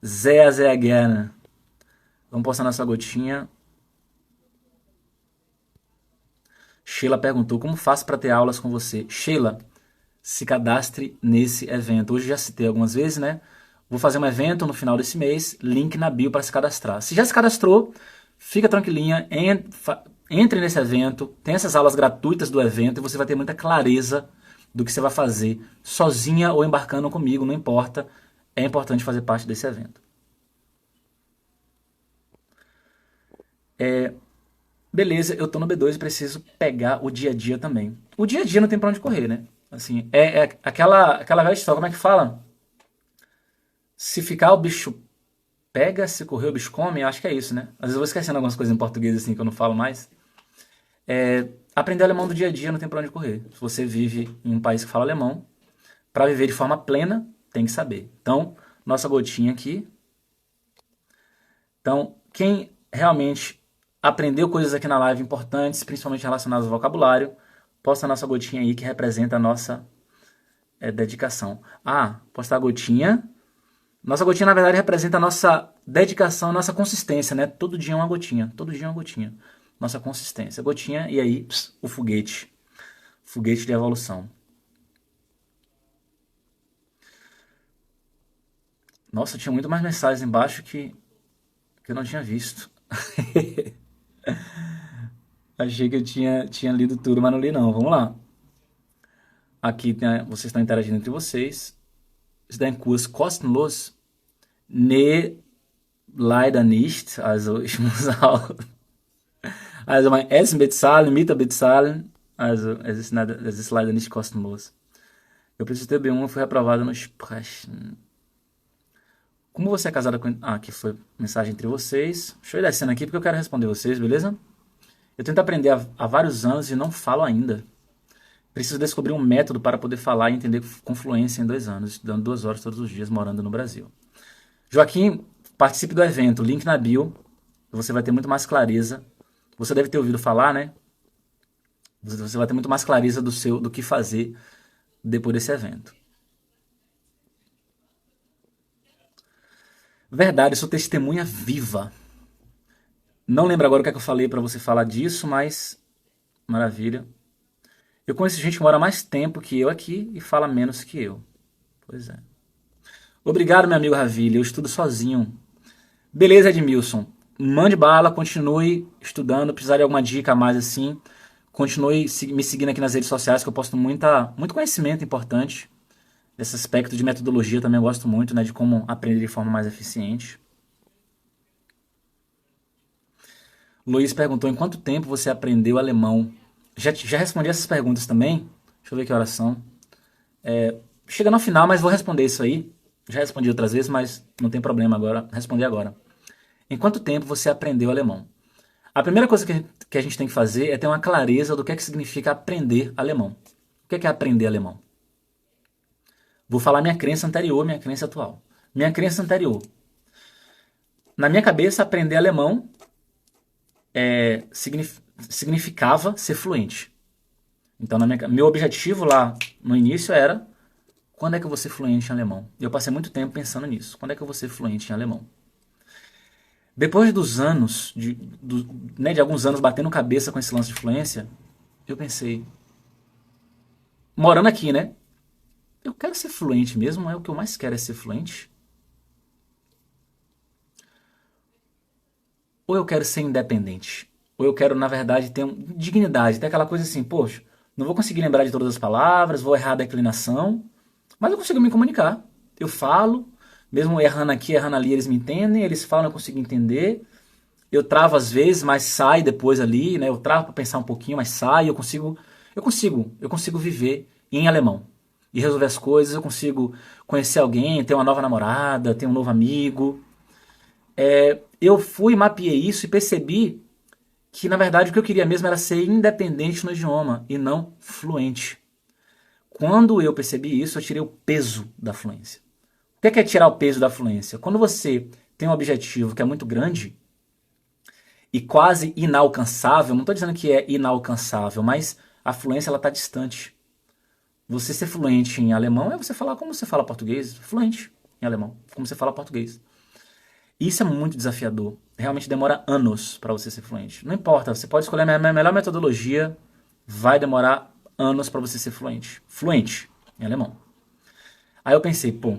Sehr, sehr gerne. Vamos postar nossa gotinha. Sheila perguntou, como faço para ter aulas com você? Sheila, se cadastre nesse evento. Hoje já citei algumas vezes, né? Vou fazer um evento no final desse mês, link na bio para se cadastrar. Se já se cadastrou, fica tranquilinha, entre nesse evento, tem essas aulas gratuitas do evento e você vai ter muita clareza do que você vai fazer, sozinha ou embarcando comigo, não importa. É importante fazer parte desse evento. Beleza, eu tô no B2 e preciso pegar o dia a dia também. O dia a dia não tem pra onde correr, né? Assim, aquela velha história, como é que fala? Se ficar o bicho pega, se correr o bicho come, eu acho que é isso, né? Às vezes eu vou esquecendo algumas coisas em português assim que eu não falo mais. Aprender alemão do dia a dia não tem pra onde correr. Se você vive em um país que fala alemão, para viver de forma plena, tem que saber. Então, nossa gotinha aqui. Então, quem realmente aprendeu coisas aqui na live importantes, principalmente relacionadas ao vocabulário, posta a nossa gotinha aí que representa a nossa dedicação. Postar a gotinha. Nossa gotinha, na verdade, representa a nossa dedicação, a nossa consistência, né? Todo dia uma gotinha. Todo dia uma gotinha. Nossa consistência. Gotinha e aí o foguete. Foguete de evolução. Nossa, tinha muito mais mensagens embaixo que eu não tinha visto. Achei que eu tinha lido tudo, mas não li não. Vamos lá. Aqui vocês estão interagindo entre vocês. Ist dein Kurs kostenlos? Nee, leider nicht. Also ich muss auch mein Essen bezahlen, Miete bezahlen. Also es ist leider nicht kostenlos. Eu preciso ter B1, eu fui reprovado no Sprechen. Como você é casada com... aqui foi mensagem entre vocês. Deixa eu ir descendo aqui porque eu quero responder vocês, beleza? Eu tento aprender há vários anos e não falo ainda. Preciso descobrir um método para poder falar e entender com fluência em 2 anos, estudando 2 horas todos os dias, morando no Brasil. Joaquim, participe do evento, link na bio, você vai ter muito mais clareza. Você deve ter ouvido falar, né? Você vai ter muito mais clareza do que fazer depois desse evento. Verdade, eu sou testemunha viva. Não lembro agora o que é que eu falei para você falar disso, mas maravilha. Eu conheço gente que mora mais tempo que eu aqui e fala menos que eu. Pois é. Obrigado, meu amigo Ravilha. Eu estudo sozinho. Beleza, Edmilson. Mande bala, continue estudando. Precisar de alguma dica a mais assim, continue me seguindo aqui nas redes sociais, que eu posto muito conhecimento importante. Esse aspecto de metodologia também eu gosto muito, né, de como aprender de forma mais eficiente. Luiz perguntou, em quanto tempo você aprendeu alemão? Já respondi essas perguntas também. Deixa eu ver que horas são. Chegando ao final, mas vou responder isso aí. Já respondi outras vezes, mas não tem problema agora. Responder agora. Em quanto tempo você aprendeu alemão? A primeira coisa que a gente tem que fazer é ter uma clareza do que significa aprender alemão. O que é aprender alemão? Vou falar minha crença anterior, minha crença atual. Minha crença anterior. Na minha cabeça, aprender alemão significava ser fluente. Então, meu objetivo lá no início era: quando é que eu vou ser fluente em alemão? E eu passei muito tempo pensando nisso. Quando é que eu vou ser fluente em alemão? Depois dos anos, de alguns anos batendo cabeça com esse lance de fluência, eu pensei, morando aqui, né? Eu quero ser fluente mesmo, o que eu mais quero é ser fluente? Ou eu quero ser independente? Ou eu quero, na verdade, ter dignidade, ter aquela coisa assim, poxa, não vou conseguir lembrar de todas as palavras, vou errar a declinação, mas eu consigo me comunicar. Eu falo, mesmo errando aqui, errando ali, eles me entendem, eles falam, eu consigo entender. Eu travo às vezes, mas sai depois ali, né? Eu travo para pensar um pouquinho, mas sai, eu consigo viver em alemão e resolver as coisas, eu consigo conhecer alguém, ter uma nova namorada, ter um novo amigo. Eu fui, mapeei isso e percebi que, na verdade, o que eu queria mesmo era ser independente no idioma e não fluente. Quando eu percebi isso, eu tirei o peso da fluência. O que é tirar o peso da fluência? Quando você tem um objetivo que é muito grande e quase inalcançável, não estou dizendo que é inalcançável, mas a fluência está distante. Você ser fluente em alemão é você falar como você fala português, fluente em alemão, como você fala português. Isso é muito desafiador. Realmente demora anos para você ser fluente. Não importa, você pode escolher a melhor metodologia, vai demorar anos para você ser fluente. Fluente em alemão. Aí eu pensei, pô,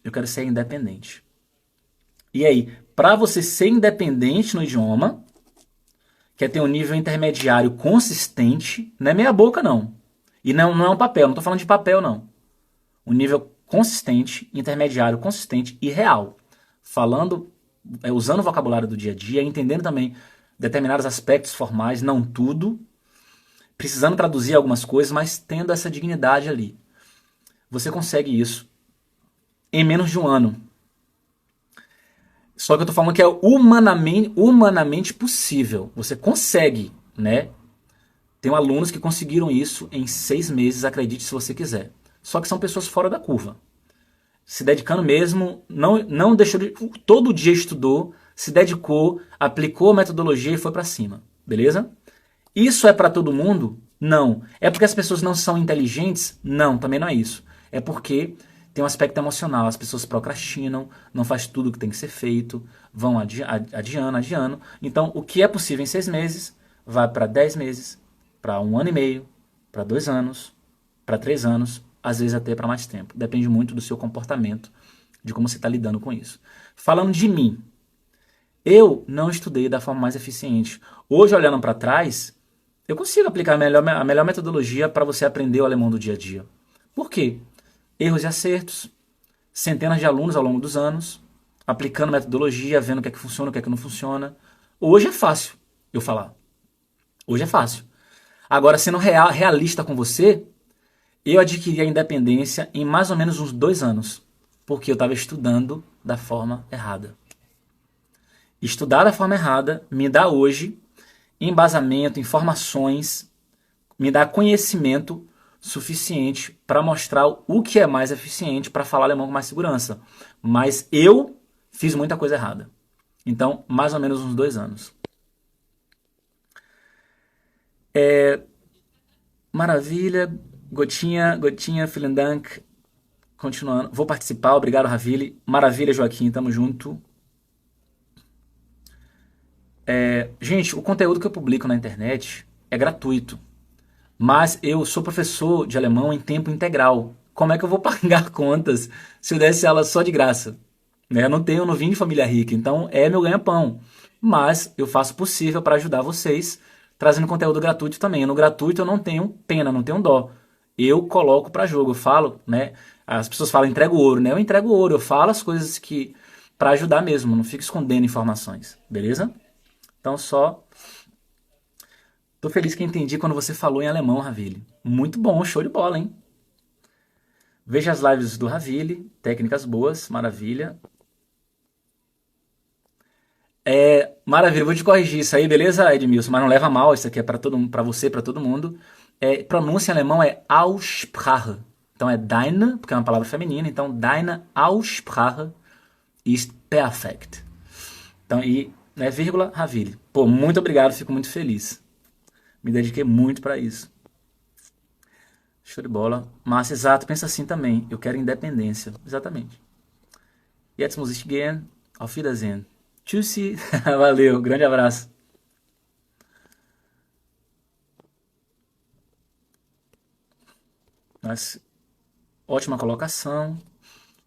eu quero ser independente. E aí, para você ser independente no idioma, quer ter um nível intermediário consistente, não é meia boca não. E não é um papel, não estou falando de papel não. Um nível consistente, intermediário, consistente e real. Falando, usando o vocabulário do dia a dia, entendendo também determinados aspectos formais, não tudo, precisando traduzir algumas coisas, mas tendo essa dignidade ali. Você consegue isso em menos de um ano. Só que eu tô falando que é humanamente possível. Você consegue, né? Tem alunos que conseguiram isso em 6 meses, acredite se você quiser. Só que são pessoas fora da curva. Se dedicando mesmo, não deixou de... Todo dia estudou, se dedicou, aplicou a metodologia e foi para cima. Beleza? Isso é para todo mundo? Não. É porque as pessoas não são inteligentes? Não, também não é isso. É porque tem um aspecto emocional. As pessoas procrastinam, não faz tudo o que tem que ser feito, vão adiando. Então, o que é possível em 6 meses, vai para 10 meses, para 1 ano e meio, para 2 anos, para 3 anos, às vezes até para mais tempo. Depende muito do seu comportamento, de como você está lidando com isso. Falando de mim, eu não estudei da forma mais eficiente. Hoje, olhando para trás, eu consigo aplicar a melhor metodologia para você aprender o alemão do dia a dia. Por quê? Erros e acertos, centenas de alunos ao longo dos anos, aplicando metodologia, vendo o que é que funciona, o que é que não funciona. Hoje é fácil eu falar. Hoje é fácil. Agora, sendo realista com você, eu adquiri a independência em mais ou menos uns 2 anos, porque eu estava estudando da forma errada. Estudar da forma errada me dá hoje embasamento, informações, me dá conhecimento suficiente para mostrar o que é mais eficiente para falar alemão com mais segurança. Mas eu fiz muita coisa errada. Então, mais ou menos uns 2 anos. Maravilha, Gotinha, vielen Dank. Continuando, vou participar, obrigado, Ravili. Maravilha, Joaquim, tamo junto. Gente, o conteúdo que eu publico na internet é gratuito, mas eu sou professor de alemão em tempo integral. Como é que eu vou pagar contas se eu desse aula só de graça? Né? Eu não vim de família rica, então é meu ganha-pão. Mas eu faço o possível para ajudar vocês, trazendo conteúdo gratuito também. No gratuito eu não tenho pena, não tenho dó. Eu coloco para jogo, eu falo, né? As pessoas falam, entrego ouro, né? Eu entrego ouro, eu falo as coisas que para ajudar mesmo, não fico escondendo informações, beleza? Então só tô feliz que entendi quando você falou em alemão, Ravili. Muito bom, show de bola, hein? Veja as lives do Ravili, técnicas boas, maravilha. Maravilha, eu vou te corrigir isso aí, beleza, Edmilson? Mas não leva mal, isso aqui é para você, para todo mundo. Pronúncia em alemão é Aussprache. Então é deine, porque é uma palavra feminina, então deine Aussprache ist perfekt. Então, né, vírgula, Ravili. Pô, muito obrigado, fico muito feliz. Me dediquei muito para isso. Show de bola. Mas, exato, pensa assim também. Eu quero independência. Exatamente. Jetzt muss ich gehen. Auf Wiedersehen. Tschüssi. Valeu, grande abraço. Mas, ótima colocação.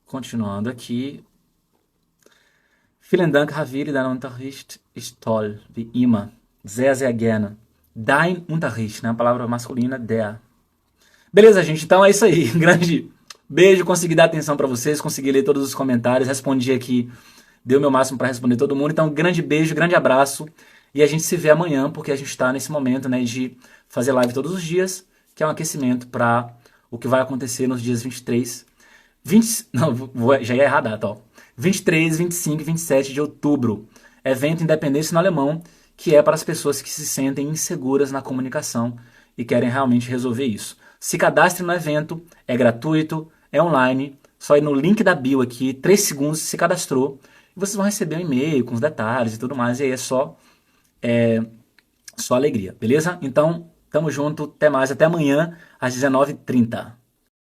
Continuando aqui. Vielen Dank, Ravili, dein Unterricht ist toll, wie immer. Sehr, sehr gerne. Dein Unterricht, né? A palavra masculina, der. Beleza, gente, então é isso aí. Grande beijo, consegui dar atenção para vocês, consegui ler todos os comentários, respondi aqui, dei o meu máximo para responder todo mundo. Então, grande beijo, grande abraço e a gente se vê amanhã, porque a gente está nesse momento, né, de fazer live todos os dias, que é um aquecimento para o que vai acontecer nos dias 23, 20, não, já ia errar a data, ó. 23, 25 e 27 de outubro. Evento Independência no Alemão, que é para as pessoas que se sentem inseguras na comunicação e querem realmente resolver isso. Se cadastre no evento, é gratuito, é online, só ir no link da bio aqui, 3 segundos, se cadastrou, e vocês vão receber um e-mail com os detalhes e tudo mais, e aí é só alegria, beleza? Então, tamo junto, até mais, até amanhã, às 19h30.